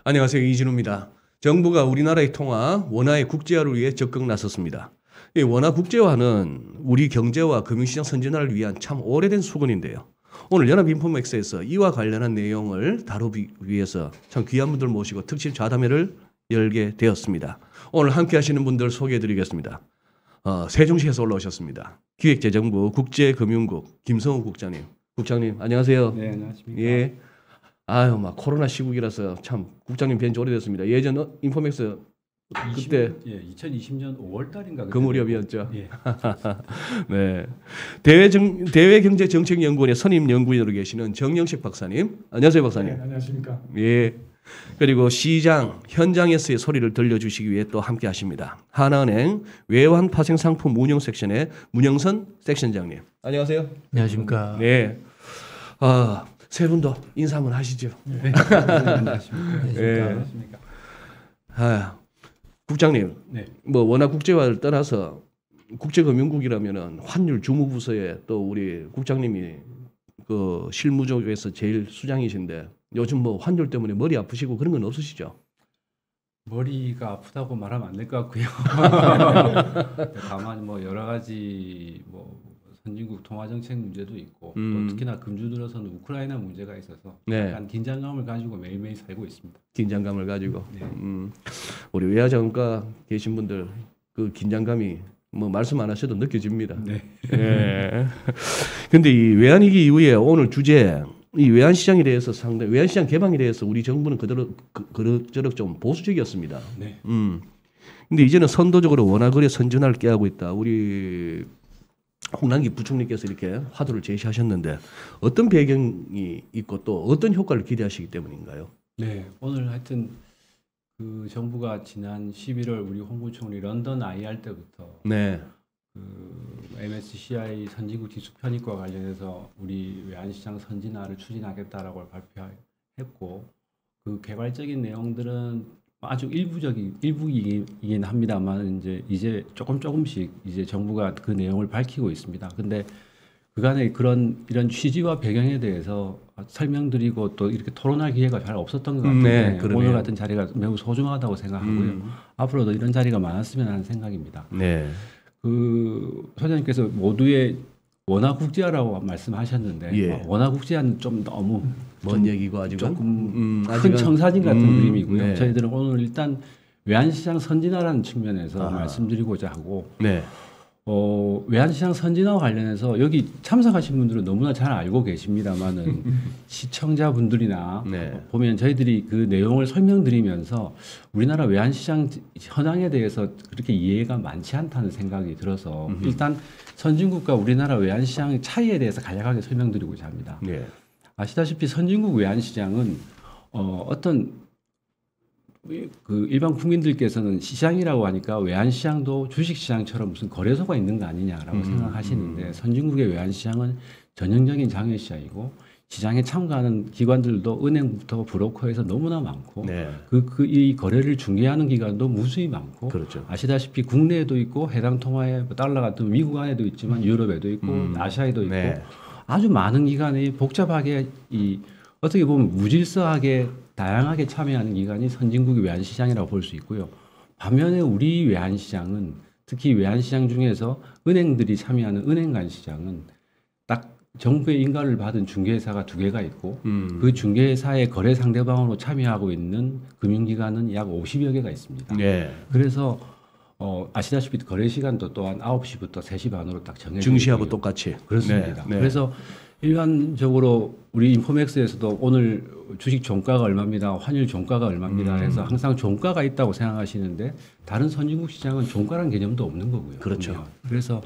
안녕하세요. 이진우입니다. 정부가 우리나라의 통화, 원화의 국제화를 위해 적극 나섰습니다. 이 원화 국제화는 우리 경제와 금융시장 선진화를 위한 참 오래된 수건인데요. 오늘 연합인포맥스에서 이와 관련한 내용을 다루기 위해서 참 귀한 분들 모시고 특집 좌담회를 열게 되었습니다. 오늘 함께 하시는 분들 소개해 드리겠습니다. 세종시에서 올라오셨습니다. 기획재정부 국제금융국 김성우 국장님. 국장님 안녕하세요. 네, 안녕하십니까. 예. 아유, 막 코로나 시국이라서 참 국장님 뵌지 오래됐습니다. 예전 인포맥스 그때 2020년 5월 달인가 그 무렵이었죠. 예. 네. 대외경제정책연구원의 선임 연구위원으로 계시는 정영식 박사님. 안녕하세요, 박사님. 네, 안녕하십니까. 예. 그리고 시장 현장에서의 소리를 들려주시기 위해 또 함께 하십니다. 하나은행 외환 파생 상품 운영 섹션의 문영선 섹션장님. 안녕하세요. 안녕하십니까. 네. 세 분도 인사 한번 하시죠. 네. 안녕하십니까. 예. 안녕하십니까. 국장님, 네. 뭐 원화 국제화를 떠나서 국제금융국이라면은 환율 주무부서에 또 우리 국장님이 그 실무적에서 제일 수장이신데 요즘 뭐 환율 때문에 머리 아프시고 그런 건 없으시죠? 머리가 아프다고 말하면 안 될 것 같고요. 다만 뭐 여러 가지 뭐 선진국 통화 정책 문제도 있고 또 특히나 금주 들어서는 우크라이나 문제가 있어서 네. 약간 긴장감을 가지고 매일매일 살고 있습니다. 긴장감을 가지고. 네. 우리 외화자원가 계신 분들 그 긴장감이 뭐 말씀 안 하셔도 느껴집니다. 네. 예. 근데 이 외환위기 이후에 오늘 주제 이 외환시장에 대해서 상당히 외환시장 개방에 대해서 우리 정부는 그럭저럭 좀 보수적이었습니다. 네. 근데 이제는 선도적으로 원화거래 선진화를 꾀하고 있다. 우리 홍남기 부총리께서 이렇게 화두를 제시하셨는데 어떤 배경이 있고 또 어떤 효과를 기대하시기 때문인가요? 네. 오늘 하여튼 그 정부가 지난 11월 우리 홍 부총리 런던 IR 때부터 네. 그 MSCI 선진국 지수 편입과 관련해서 우리 외환시장 선진화를 추진하겠다라고 발표했고 그 개괄적인 내용들은 아주 일부이긴 합니다만 이제 조금씩 이제 정부가 그 내용을 밝히고 있습니다. 근데 그간의 이런 취지와 배경에 대해서 설명드리고 또 이렇게 토론할 기회가 잘 없었던 것 같은데 네, 오늘 같은 자리가 매우 소중하다고 생각하고요. 앞으로도 이런 자리가 많았으면 하는 생각입니다. 네. 그 소장님께서 모두의 원화 국제화라고 말씀하셨는데 예. 원화 국제화는 좀 너무 먼 얘기고 아직은 조금 큰 아직은 청사진 같은 그림이고요. 네. 저희들은 오늘 일단 외환시장 선진화라는 측면에서 말씀드리고자 하고 네. 외환시장 선진화 관련해서 여기 참석하신 분들은 너무나 잘 알고 계십니다만은 시청자분들이나 네. 보면 저희들이 그 내용을 설명드리면서 우리나라 외환시장 현황에 대해서 그렇게 이해가 많지 않다는 생각이 들어서 일단 선진국과 우리나라 외환시장의 차이에 대해서 간략하게 설명드리고자 합니다. 네. 아시다시피 선진국 외환시장은 어떤 그 일반 국민들께서는 시장이라고 하니까 외환시장도 주식시장처럼 무슨 거래소가 있는 거 아니냐라고 생각하시는데 선진국의 외환시장은 전형적인 장외시장이고 시장에 참가하는 기관들도 은행부터 브로커에서 너무나 많고 네. 이 거래를 중개하는 기관도 무수히 많고 그렇죠. 아시다시피 국내에도 있고 해당 통화에 달러 같은 미국 안에도 있지만 유럽에도 있고 아시아에도 있고 네. 아주 많은 기관이 복잡하게 어떻게 보면 무질서하게 다양하게 참여하는 기관이 선진국의 외환시장이라고 볼 수 있고요. 반면에 우리 외환시장은 특히 외환시장 중에서 은행들이 참여하는 은행 간 시장은 딱 정부의 인가를 받은 중개회사가 2개가 있고 그 중개회사의 거래 상대방으로 참여하고 있는 금융기관은 약 50여 개가 있습니다. 네. 그래서 아시다시피 거래 시간도 또한 9시부터 3시 반으로 딱 정해져 증시하고 있고요. 똑같이. 그렇습니다. 네. 네. 그래서 일반적으로 우리 인포맥스에서도 오늘 주식 종가가 얼마입니다. 환율 종가가 얼마입니다. 해서 항상 종가가 있다고 생각하시는데 다른 선진국 시장은 종가라는 개념도 없는 거고요. 그렇죠. 보면. 그래서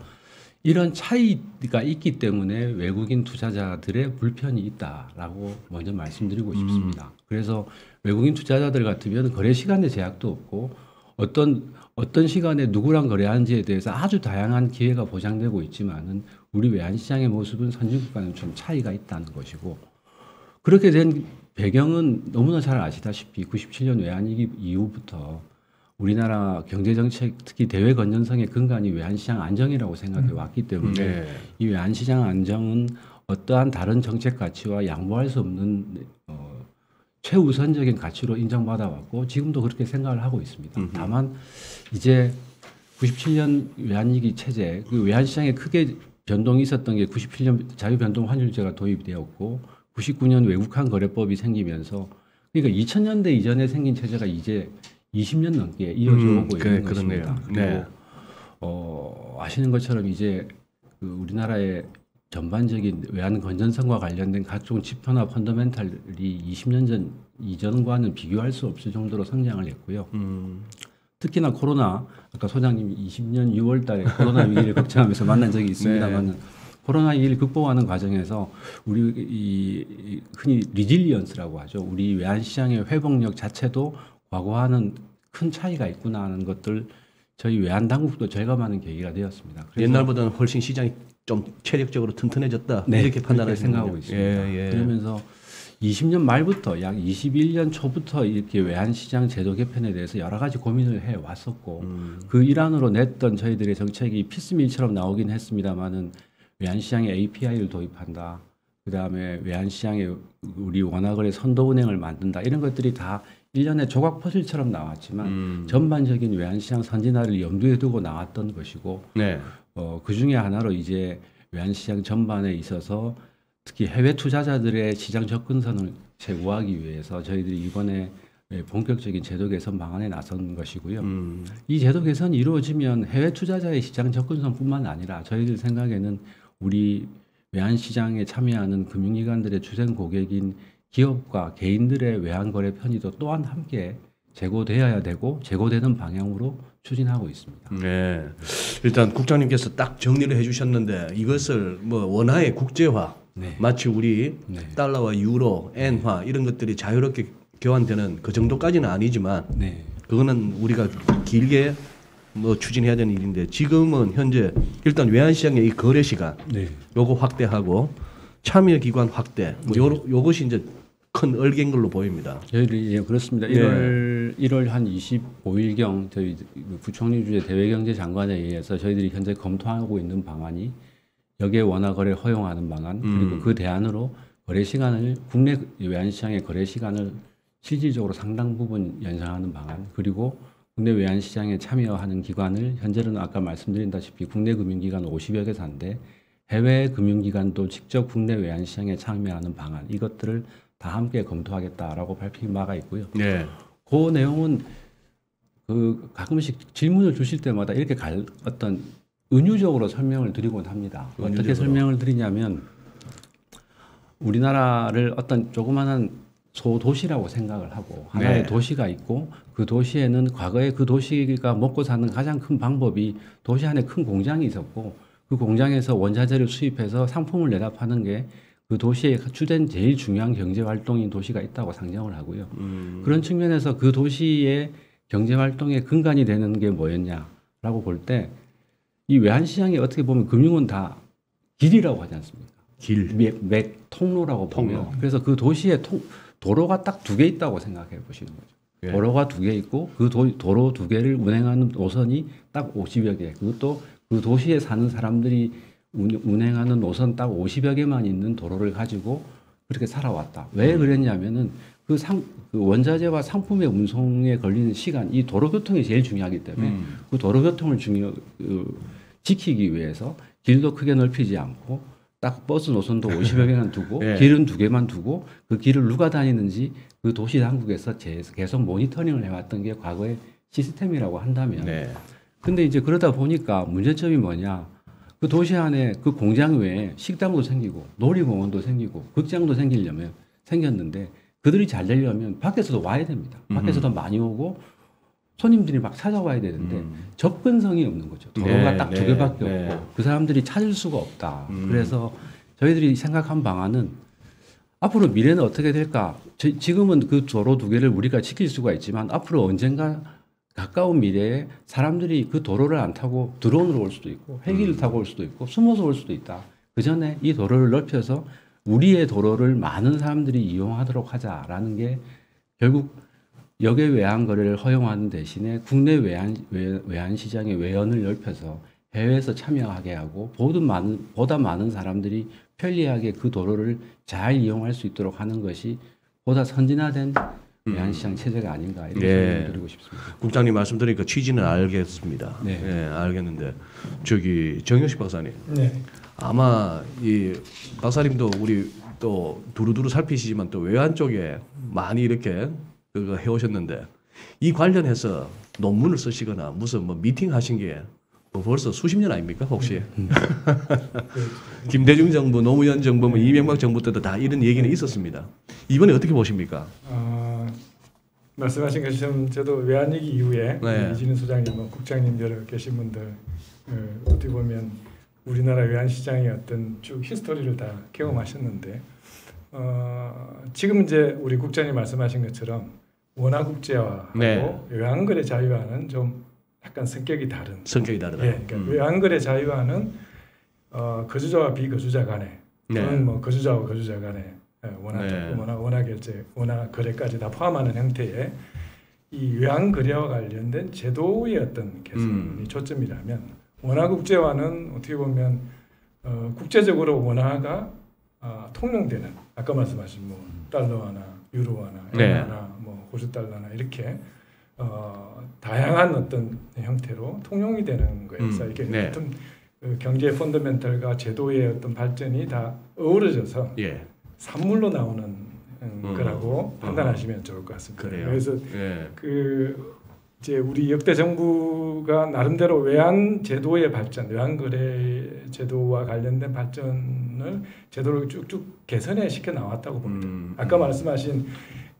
이런 차이가 있기 때문에 외국인 투자자들의 불편이 있다라고 먼저 말씀드리고 싶습니다. 그래서 외국인 투자자들 같으면 거래 시간에 제약도 없고 어떤 시간에 누구랑 거래하는지에 대해서 아주 다양한 기회가 보장되고 있지만은 우리 외환시장의 모습은 선진국과는 좀 차이가 있다는 것이고 그렇게 된 배경은 너무나 잘 아시다시피 97년 외환위기 이후부터 우리나라 경제정책 특히 대외 건전성의 근간이 외환시장 안정이라고 생각해 왔기 때문에 이 외환시장 안정은 어떠한 다른 정책 가치와 양보할 수 없는 최우선적인 가치로 인정받아왔고 지금도 그렇게 생각을 하고 있습니다. 다만 이제 97년 외환위기 체제, 그 외환시장에 크게 변동이 있었던 게 97년 자유변동 환율제가 도입되었고 99년 외국환 거래법이 생기면서 그러니까 2000년대 이전에 생긴 체제가 이제 20년 넘게 이어져 오고 있는 것입니다. 그리고 네. 아시는 것처럼 이제 그 우리나라의 전반적인 외환 건전성과 관련된 각종 지표나 펀더멘탈이 20년 전 이전과는 비교할 수 없을 정도로 성장을 했고요. 특히나 코로나, 아까 소장님이 20년 6월 달에 코로나 위기를 걱정하면서 만난 적이 있습니다만 네. 코로나 위기를 극복하는 과정에서 우리 흔히 리질리언스라고 하죠. 우리 외환 시장의 회복력 자체도 과거와는 큰 차이가 있구나 하는 것들 저희 외환 당국도 절감하는 계기가 되었습니다. 옛날보다는 훨씬 시장이 좀 체력적으로 튼튼해졌다. 네, 이렇게 판단을 생각하고 있습니다. 예. 그러면서 20년 말부터 약 21년 초부터 이렇게 외환 시장 제도 개편에 대해서 여러 가지 고민을 해 왔었고 그 일환으로 냈던 저희들의 정책이 피스밀처럼 나오긴 했습니다만은 외환 시장에 API를 도입한다. 그다음에 외환 시장에 우리 원화거래 선도 은행을 만든다. 이런 것들이 다 일련의 조각 퍼즐처럼 나왔지만 전반적인 외환 시장 선진화를 염두에 두고 나왔던 것이고 네. 그 중에 하나로 이제 외환 시장 전반에 있어서 특히 해외 투자자들의 시장 접근성을 제고하기 위해서 저희들이 이번에 본격적인 제도 개선 방안에 나선 것이고요. 이 제도 개선이 이루어지면 해외 투자자의 시장 접근성뿐만 아니라 저희들 생각에는 우리 외환 시장에 참여하는 금융기관들의 주된 고객인 기업과 개인들의 외환 거래 편의도 또한 함께 제고되어야 되고 제고되는 방향으로 추진하고 있습니다. 네. 일단 국장님께서 딱 정리를 해주셨는데 이것을 뭐 원화의 국제화, 네. 마치 우리 네. 달러와 유로, 엔화 이런 것들이 자유롭게 교환되는 그 정도까지는 아니지만 네. 그거는 우리가 길게 뭐 추진해야 되는 일인데 지금은 현재 일단 외환시장의 이 거래 시간 네. 요거 확대하고 참여 기관 확대 뭐 요것이 이제 큰 얼개인 걸로 보입니다. 저희들이 예, 그렇습니다. 네. 1월 한 25일경 저희 부총리 주재 대외경제장관에 의해서 저희들이 현재 검토하고 있는 방안이 역외 원화 거래를 허용하는 방안 그리고 그 대안으로 거래 시간을 국내 외환시장의 거래 시간을 실질적으로 상당 부분 연장하는 방안 그리고 국내 외환시장에 참여하는 기관을 현재는 아까 말씀드린다시피 국내 금융기관 50여 개사인데 해외 금융기관도 직접 국내 외환시장에 참여하는 방안 이것들을 다 함께 검토하겠다라고 발표한 바가 있고요. 네. 그 내용은 그 가끔씩 질문을 주실 때마다 이렇게 어떤 은유적으로 설명을 드리곤 합니다. 은유적으로. 어떻게 설명을 드리냐면 우리나라를 어떤 조그마한 소도시라고 생각을 하고 하나의 네. 도시가 있고 그 도시에는 과거에 그 도시가 먹고 사는 가장 큰 방법이 도시 안에 큰 공장이 있었고 그 공장에서 원자재를 수입해서 상품을 내다 파는 게 그 도시의 주된 제일 중요한 경제 활동인 도시가 있다고 상정을 하고요. 그런 측면에서 그 도시의 경제 활동의 근간이 되는 게 뭐였냐라고 볼 때 이 외환시장이 어떻게 보면 금융은 다 길이라고 하지 않습니까? 길. 맥 통로라고 보면 통로. 그래서 그 도시에 도로가 딱 2개 있다고 생각해 보시는 거죠. 예. 도로가 2개 있고 그 도로 2개를 운행하는 노선이 딱 50여 개. 그것도 그 도시에 사는 사람들이 운행하는 노선 딱 50여 개만 있는 도로를 가지고 그렇게 살아왔다. 왜 그랬냐면은 그 원자재와 상품의 운송에 걸리는 시간, 이 도로 교통이 제일 중요하기 때문에 그 도로 교통을 지키기 위해서 길도 크게 넓히지 않고 딱 버스 노선도 50여 개만 두고 네. 길은 2개만 두고 그 길을 누가 다니는지 그 도시 당국에서 계속 모니터링을 해왔던 게 과거의 시스템이라고 한다면 네. 근데 이제 그러다 보니까 문제점이 뭐냐 그 도시 안에 그 공장 외에 식당도 생기고 놀이공원도 생기고 극장도 생겼는데 그들이 잘 되려면 밖에서도 와야 됩니다. 밖에서도 많이 오고 손님들이 막 찾아와야 되는데 접근성이 없는 거죠. 도로가 네, 딱 2 네, 개밖에 네. 없고 그 사람들이 찾을 수가 없다. 그래서 저희들이 생각한 방안은 앞으로 미래는 어떻게 될까? 지금은 그 도로 2개를 우리가 지킬 수가 있지만 앞으로 언젠가 가까운 미래에 사람들이 그 도로를 안 타고 드론으로 올 수도 있고 헬기를 타고 올 수도 있고 숨어서 올 수도 있다. 그 전에 이 도로를 넓혀서 우리의 도로를 많은 사람들이 이용하도록 하자라는 게 결국 역외 외환 거래를 허용하는 대신에 국내 외환 시장의 외연을 넓혀서 해외에서 참여하게 하고 보다 많은 사람들이 편리하게 그 도로를 잘 이용할 수 있도록 하는 것이 보다 선진화된 외환시장 체제가 아닌가 이렇게 설명드리고 싶습니다. 국장님 말씀드리니까 취지는 알겠습니다. 네. 예, 알겠는데 저기 정효식 박사님. 네. 아마 이 박사님도 우리 또 두루두루 살피시지만 또 외환 쪽에 많이 이렇게 그거 해오셨는데 이 관련해서 논문을 쓰시거나 무슨 뭐 미팅 하신 게 뭐 벌써 수십 년 아닙니까 혹시? 김대중 정부, 노무현 정부, 뭐 이명박 정부 때도 다 이런 얘기는 있었습니다. 이번에 어떻게 보십니까? 말씀하신 것처럼 저도 외환위기 이후에 네. 이진우 소장님, 국장님 여러 계신 분들 어떻게 보면 우리나라 외환시장의 어떤 쭉 히스토리를 다 경험하셨는데 지금 이제 우리 국장님 말씀하신 것처럼 원화 국제화하고 네. 외환거래 자유화는 좀 약간 성격이 다른. 성격이 다르다. 예, 그러니까 외환거래 자유화는 거주자와 비거주자 간에 또는 뭐 거주자와 거주자 간에 원화 결제, 원화 거래까지 다 포함하는 형태의 이 외환 거래와 관련된 제도의 어떤 개선이 초점이라면 원화 국제화는 어떻게 보면 국제적으로 원화가 통용되는 아까 말씀하신 뭐 달러화나 유로화나 엔화나 뭐 호주 달러나 이렇게 다양한 어떤 형태로 통용이 되는 거에서 이게 어떤 경제 펀더멘털과 제도의 어떤 발전이 다 어우러져서 산물로 나오는 거라고 판단하시면 좋을 것 같습니다. 그래요. 그래서 그 이제 우리 역대 정부가 나름대로 외환 제도의 발전, 외환 거래 제도와 관련된 발전을 제도를 쭉쭉 개선해 시켜 나왔다고 봅니다. 아까 말씀하신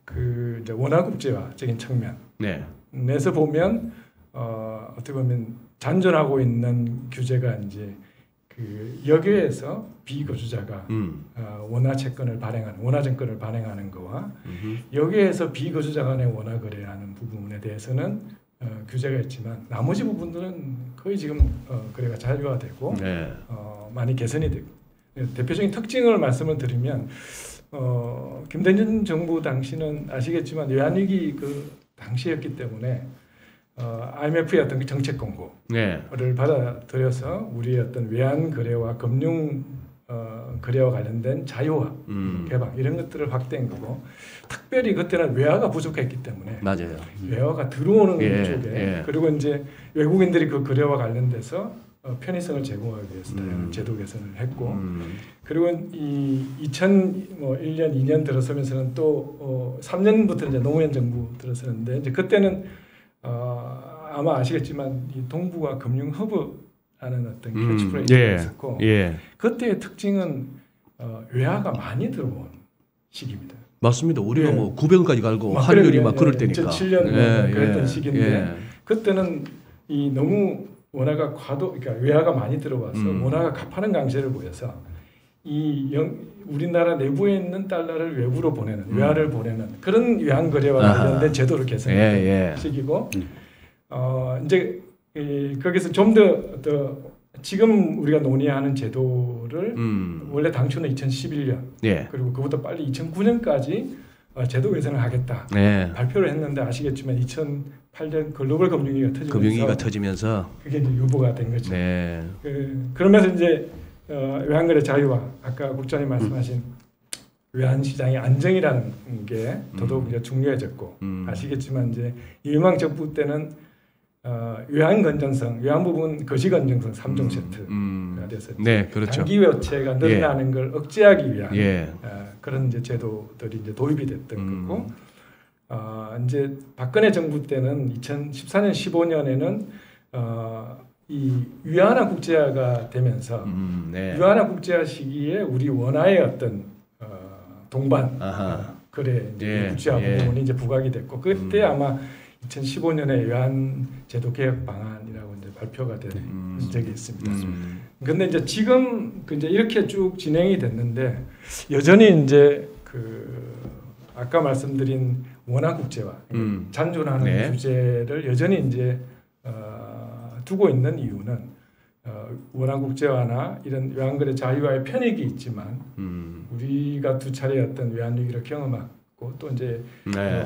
그 이제 원화 국제화적인 측면에서 보면 어떻게 보면 잔존하고 있는 규제가 이제 그 여기에서 비거주자가 원화 채권을 발행하는 원화 증권을 발행하는 거와 여기에서 비거주자 간의 원화 거래하는 부분에 대해서는 규제가 있지만 나머지 부분들은 거의 지금 거래가 자유화되고 많이 개선이 되고 대표적인 특징을 말씀을 드리면 김대중 정부 당시는 아시겠지만 외환위기 그 당시였기 때문에 IMF의 어떤 정책 공고를 받아들여서 우리의 어떤 외환 거래와 금융 거래와 관련된 자유화, 개방 이런 것들을 확대한 거고 특별히 그때는 외화가 부족했기 때문에 맞아요. 외화가 들어오는 쪽에 그리고 이제 외국인들이 그 거래와 관련돼서 편의성을 제공하기 위해서 다양한 제도 개선을 했고 그리고 이 2001년 2년 들어서면서는 또 3년부터 이제 노무현 정부 들어서는데 이제 그때는 아마 아시겠지만 이 동북아 금융 허브라는 어떤 캐치프레이즈가 있었고 그때의 특징은 외화가 많이 들어온 시기입니다. 맞습니다. 우리가 뭐 900원까지 갈고 환율이 막 그럴 때니까. 2007년 그랬던 시기인데 그때는 이 너무 원화가 그러니까 외화가 많이 들어와서 원화가 가파른 강세를 보여서 우리나라 내부에 있는 달러를 외부로 보내는 외화를 보내는 그런 외환 거래와 관련된 제도를 개선한 시기고 이제 거기서 좀 더 지금 우리가 논의하는 제도를 원래 당초는 2011년 그리고 그보다 빨리 2009년까지 제도 개선을 하겠다 발표를 했는데 아시겠지만 2008년 글로벌 금융위기가 터지면서 그게 이제 유보가 된 거죠. 그러면서 이제 외환거래 자유화 아까 국장님 말씀하신 외환시장의 안정이라는 게 더더욱 이제 중요해졌고 아시겠지만 이제 이명박 정부 때는 외환 건전성, 외환 부분 거시 건전성 3종 세트가 돼서 그렇죠. 단기 외채가 늘어나는 걸 억제하기 위한 그런 이제 제도들이 이제 도입이 됐던 거고 이제 박근혜 정부 때는 2014년 15년에는 이 위안화 국제화가 되면서 위안화 국제화 시기에 우리 원화의 어떤 동반 거래 국제화 부분이 이제 부각이 됐고 그때 아마 2015년에 외환 제도 개혁 방안이라고 이제 발표가 된 적이 있습니다. 그런데 이제 지금 이제 이렇게 쭉 진행이 됐는데 여전히 이제 그 아까 말씀드린 원화 국제화 잔존하는 규제를 여전히 이제 두고 있는 이유는 원화 국제화나 이런 외환거래 자유화의 편익이 있지만 우리가 두 차례 어떤 외환위기를 경험하고 또 이제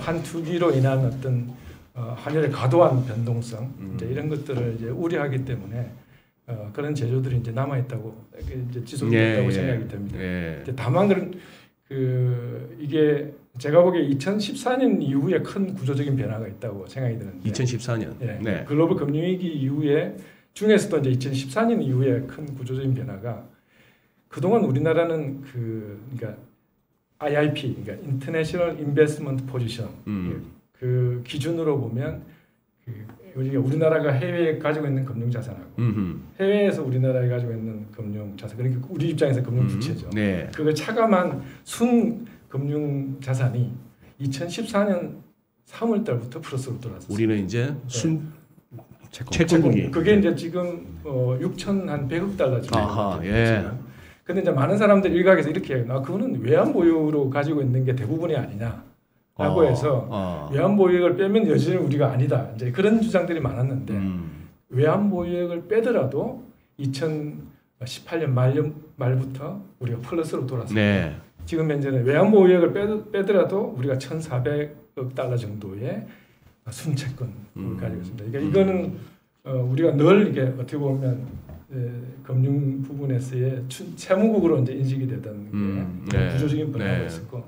환투기로 인한 어떤 환율의 과도한 변동성 이제 이런 것들을 이제 우려하기 때문에 그런 제조들이 이제 남아 있다고 이제 지속됐다고 생각이 됩니다. 다만 이게 제가 보기에 2014년 이후에 큰 구조적인 변화가 있다고 생각이 드는데 2014년. 예, 네. 글로벌 금융위기 이후에 중에서도 이제 2014년 이후에 큰 구조적인 변화가 그동안 우리나라는 그러니까 IIP 그러니까 International Investment Position 그 기준으로 보면 우리나라가 해외에 가지고 있는 금융 자산하고 해외에서 우리나라에 가지고 있는 금융 자산 그러니까 우리 입장에서 금융 부채죠. 네. 그걸 차감한 순 금융 자산이 2014년 3월 달부터 플러스로 돌아섰어요. 우리는 이제 순 채권. 채권국이 그게 이제 지금 6,100억 달러 정도. 아하, 예. 근데 이제 많은 사람들이 일각에서 이렇게 해요. 그거는 외환 보유로 가지고 있는 게 대부분이 아니냐라고 해서 외환 보유액을 빼면 여전히 우리가 아니다. 이제 그런 주장들이 많았는데 외환 보유액을 빼더라도 2018년 말부터 우리가 플러스로 돌아섰고 네. 지금 현재는 외환 보유액을 빼더라도 우리가 1,400억 달러 정도의 순채권을 가지고 있습니다. 그러니까 이거는 우리가 늘 이게 어떻게 보면 금융 부분에서의 채무국으로 이제 인식이 되던 게 네. 구조적인 변화가 네. 있었고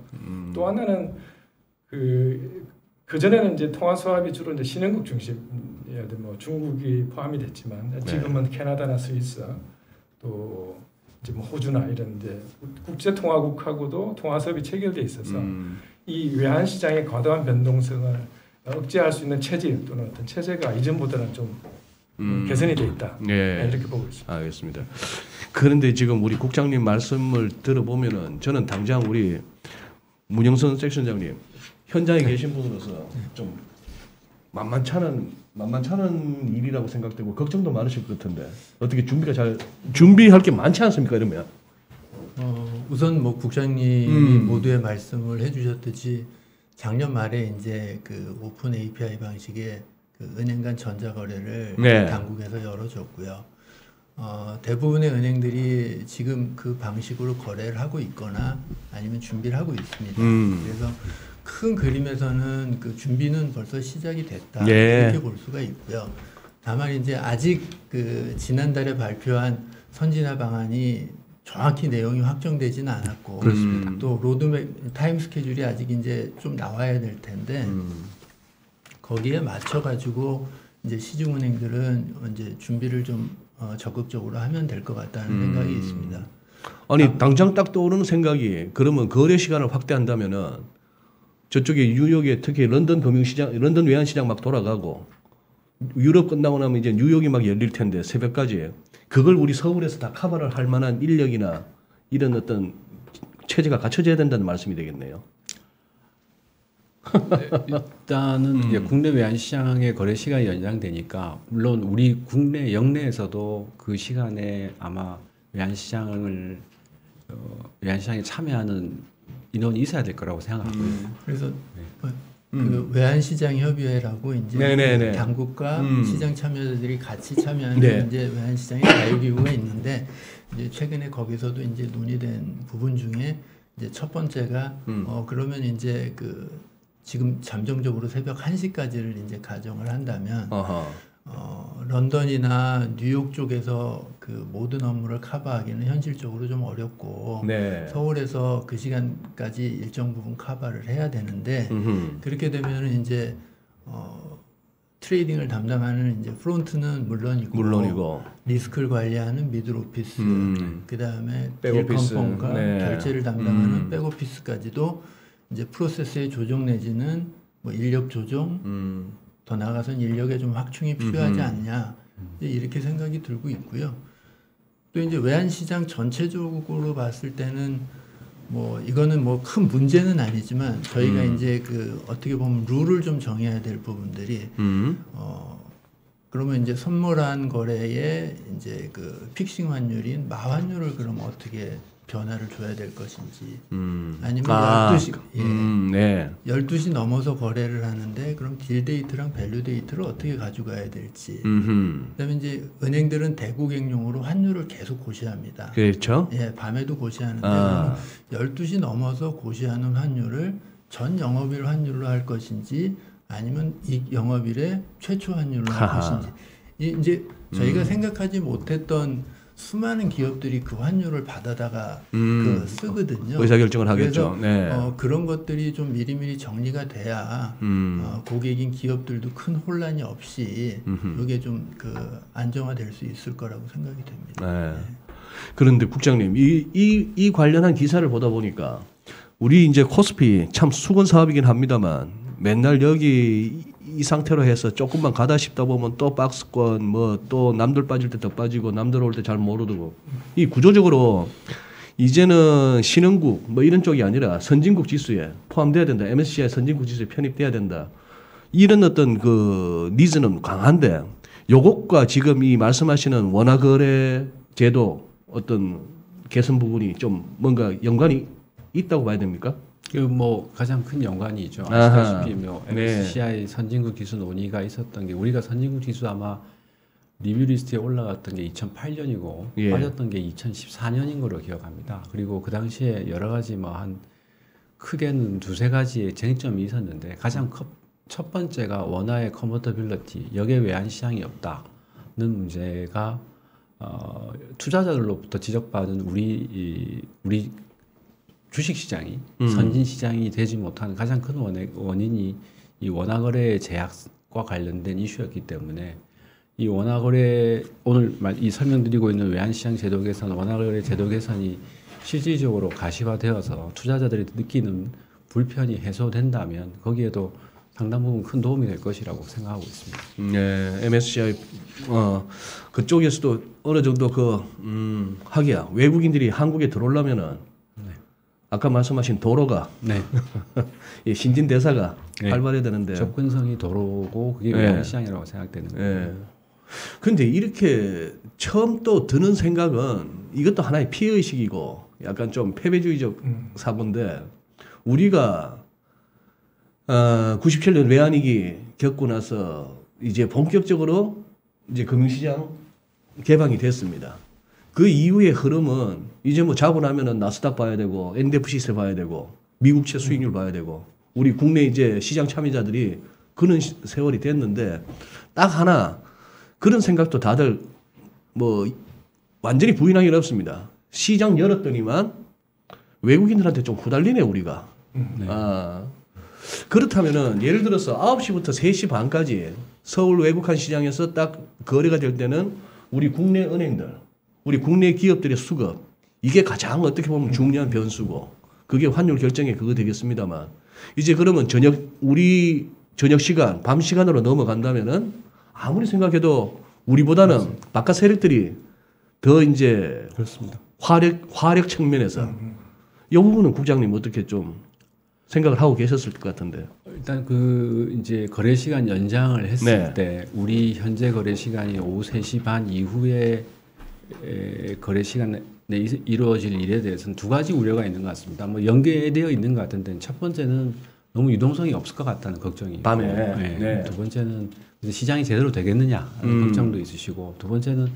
또 하나는 그 전에는 이제 통화 수합이 주로 이제 신흥국 중심이야 뭐 중국이 포함이 됐지만 지금은 캐나다나 스위스 또 이제 뭐 호주나 이런 이제 국제 통화국하고도 통화 수합이 체결돼 있어서 이 외환 시장의 과도한 변동성을 억제할 수 있는 체질 또는 어떤 체제가 이전보다는 좀 개선이 돼 있다. 네. 이렇게 보고 있습니다. 알겠습니다. 그런데 지금 우리 국장님 말씀을 들어보면은 저는 당장 우리 문영선 섹션장님 현장에 계신 분으로서 좀 만만찮은 일이라고 생각되고 걱정도 많으실 것 같은데 어떻게 준비할 게 많지 않습니까 이러면? 우선 뭐 국장님이 모두의 말씀을 해주셨듯이 작년 말에 이제 그 오픈 API 방식의 그 은행 간 전자 거래를 네. 당국에서 열어줬고요. 대부분의 은행들이 지금 그 방식으로 거래를 하고 있거나 아니면 준비를 하고 있습니다. 그래서 큰 그림에서는 그 준비는 벌써 시작이 됐다 예. 이렇게 볼 수가 있고요. 다만 이제 아직 그 지난달에 발표한 선진화 방안이 정확히 내용이 확정되지는 않았고 또 로드맵 타임 스케줄이 아직 이제 좀 나와야 될 텐데 거기에 맞춰 가지고 이제 시중은행들은 이제 준비를 좀 적극적으로 하면 될 것 같다는 생각이 있습니다. 아니 당장 딱 떠오르는 생각이 그러면 거래 시간을 확대한다면은 저쪽에 뉴욕에 특히 런던 금융시장, 런던 외환시장 막 돌아가고 유럽 끝나고 나면 이제 뉴욕이 막 열릴 텐데 새벽까지 그걸 우리 서울에서 다 커버를 할 만한 인력이나 이런 어떤 체제가 갖춰져야 된다는 말씀이 되겠네요. 일단은 이제 국내 외환 시장의 거래 시간이 연장되니까 물론 우리 국내 영내에서도 그 시간에 아마 외환 시장에 참여하는 인원이 있어야 될 거라고 생각하고요. 그래서 그 외환시장협의회라고 이제 네네네. 당국과 시장 참여자들이 같이 참여하는 네. 이제 외환시장의 자유기구가 있는데 이제 최근에 거기서도 이제 논의된 부분 중에 이제 첫 번째가 그러면 이제 그 지금 잠정적으로 새벽 1시까지를 이제 가정을 한다면 런던이나 뉴욕 쪽에서 그 모든 업무를 커버하기는 현실적으로 좀 어렵고 네. 서울에서 그 시간까지 일정 부분 커버를 해야 되는데 그렇게 되면은 이제 트레이딩을 담당하는 이제 프론트는 물론이고 리스크를 관리하는 미들 오피스 그다음에 딜 컨펌과 네. 결제를 담당하는 백 오피스까지도 이제 프로세스의 조정 내지는 뭐 인력 조정 더 나아가서는 인력의 좀 확충이 필요하지 않냐 이렇게 생각이 들고 있고요. 또 이제 외환 시장 전체적으로 봤을 때는 뭐 이거는 뭐 큰 문제는 아니지만 저희가 이제 그 어떻게 보면 룰을 좀 정해야 될 부분들이 그러면 이제 선물한 거래에 이제 그 픽싱 환율인 마환율을 그럼 어떻게 변화를 줘야 될 것인지 아니면 12시 네. 12시 넘어서 거래를 하는데 그럼 딜 데이트랑 밸류 데이트를 어떻게 가져가야 될지 그다음에 이제 은행들은 대고객용으로 환율을 계속 고시합니다. 그렇죠. 예, 밤에도 고시하는데 그러면 12시 넘어서 고시하는 환율을 전 영업일 환율로 할 것인지 아니면 이 영업일에 최초 환율로 할 것인지 이제 저희가 생각하지 못했던 수많은 기업들이 그 환율을 받아다가 그 쓰거든요. 의사결정을 하겠죠. 그래서 네. 그런 것들이 좀 미리미리 정리가 돼야 고객인 기업들도 큰 혼란이 없이 이게 좀 그 안정화될 수 있을 거라고 생각이 됩니다. 네. 그런데 국장님, 이 관련한 기사를 보다 보니까 우리 이제 코스피 참 수건 사업이긴 합니다만 맨날 여기 이 상태로 해서 조금만 가다 싶다 보면 또 박스권 뭐 또 남들 빠질 때 더 빠지고 남들 올 때 잘 모르고 이 구조적으로 이제는 신흥국 뭐 이런 쪽이 아니라 선진국 지수에 포함돼야 된다. MSCI 선진국 지수에 편입돼야 된다. 이런 어떤 그 니즈는 강한데 요것과 지금 이 말씀하시는 원화 거래 제도 어떤 개선 부분이 좀 뭔가 연관이 있다고 봐야 됩니까? 그 뭐 가장 큰 연관이죠. 아하. 아시다시피 뭐 네. MSCI 선진국 지수 논의가 있었던 게 우리가 선진국 지수 아마 리뷰 리스트에 올라갔던 게 2008년이고 예. 빠졌던 게 2014년인 걸로 기억합니다. 그리고 그 당시에 여러 가지 뭐 한 크게는 두세 가지의 쟁점이 있었는데 가장 첫 번째가 원화의 컨버터빌리티, 역의 외환 시장이 없다는 문제가 투자자들로부터 지적받은 우리 주식 시장이 선진 시장이 되지 못하는 가장 큰 원인이 이 원화 거래 제약과 관련된 이슈였기 때문에 이 원화 거래 오늘 이 설명드리고 있는 외환 시장 제도 개선, 원화 거래 제도 개선이 실질적으로 가시화되어서 투자자들이 느끼는 불편이 해소된다면 거기에도 상당 부분 큰 도움이 될 것이라고 생각하고 있습니다. 네, MSCI 그쪽에서도 어느 정도 하기야 외국인들이 한국에 들어오려면은 아까 말씀하신 도로가 네. 이 신진 대사가 네. 활발해야 되는데 접근성이 도로고 그게 네. 외환 시장이라고 생각되는 거예요. 예. 근데 이렇게 처음 또 드는 생각은 이것도 하나의 피해의식이고 약간 좀 패배주의적 사고인데 우리가 97년 외환위기 겪고 나서 이제 본격적으로 이제 금융시장 개방이 됐습니다. 그 이후의 흐름은 이제 뭐 자고 나면은 나스닥 봐야 되고 NDF 시세 봐야 되고 미국채 수익률 봐야 되고 우리 국내 이제 시장 참여자들이 그런 세월이 됐는데 딱 하나 그런 생각도 다들 뭐 완전히 부인하기는 어렵습니다. 시장 열었더니만 외국인들한테 좀 후달리네 우리가. 네. 그렇다면은 예를 들어서 9시부터 3시 반까지 서울 외국한 시장에서 딱 거래가 될 때는 우리 국내 은행들, 우리 국내 기업들의 수급 이게 가장 어떻게 보면 중요한 변수고 그게 환율 결정에 그거 되겠습니다만 이제 그러면 우리 저녁 시간, 밤 시간으로 넘어간다면은 아무리 생각해도 우리보다는 바깥 세력들이 더 이제 그렇습니다. 화력 측면에서 이 부분은 국장님 어떻게 좀 생각을 하고 계셨을 것 같은데. 일단 그 이제 거래 시간 연장을 했을 네. 때 우리 현재 거래 시간이 오후 3시 반 이후에 거래 시간에 이루어질 일에 대해서는 두 가지 우려가 있는 것 같습니다. 뭐 연계되어 있는 것 같은데 첫 번째는 너무 유동성이 없을 것 같다는 걱정이 밤에. 있고, 네. 네. 두 번째는 시장이 제대로 되겠느냐 하는 걱정도 있으시고 두 번째는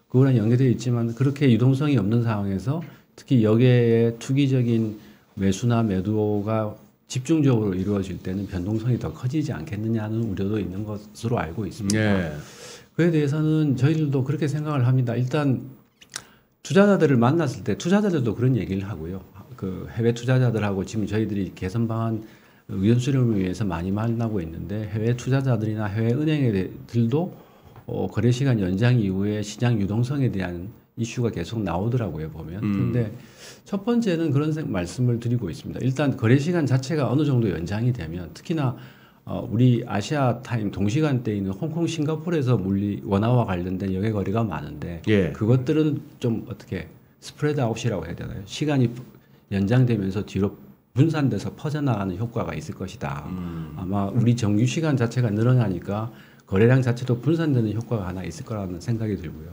그거랑 연계되어 있지만 그렇게 유동성이 없는 상황에서 특히 여기에 투기적인 매수나 매도가 집중적으로 이루어질 때는 변동성이 더 커지지 않겠느냐는 우려도 있는 것으로 알고 있습니다. 예. 그에 대해서는 저희들도 그렇게 생각을 합니다. 일단 투자자들을 만났을 때 투자자들도 그런 얘기를 하고요. 그 해외 투자자들하고 지금 저희들이 개선 방안 의견 수렴을 위해서 많이 만나고 있는데 해외 투자자들이나 해외 은행들도 거래 시간 연장 이후에 시장 유동성에 대한 이슈가 계속 나오더라고요 보면. 그런데 첫 번째는 그런 말씀을 드리고 있습니다. 일단 거래 시간 자체가 어느 정도 연장이 되면 특히나 우리 아시아 타임 동시간대에 있는 홍콩, 싱가포르에서 원화와 관련된 역외 거래가 많은데 예. 그것들은 좀 어떻게 스프레드 아웃이라고 해야 되나요? 시간이 연장되면서 뒤로 분산돼서 퍼져나가는 효과가 있을 것이다. 아마 우리 정규 시간 자체가 늘어나니까 거래량 자체도 분산되는 효과가 하나 있을 거라는 생각이 들고요.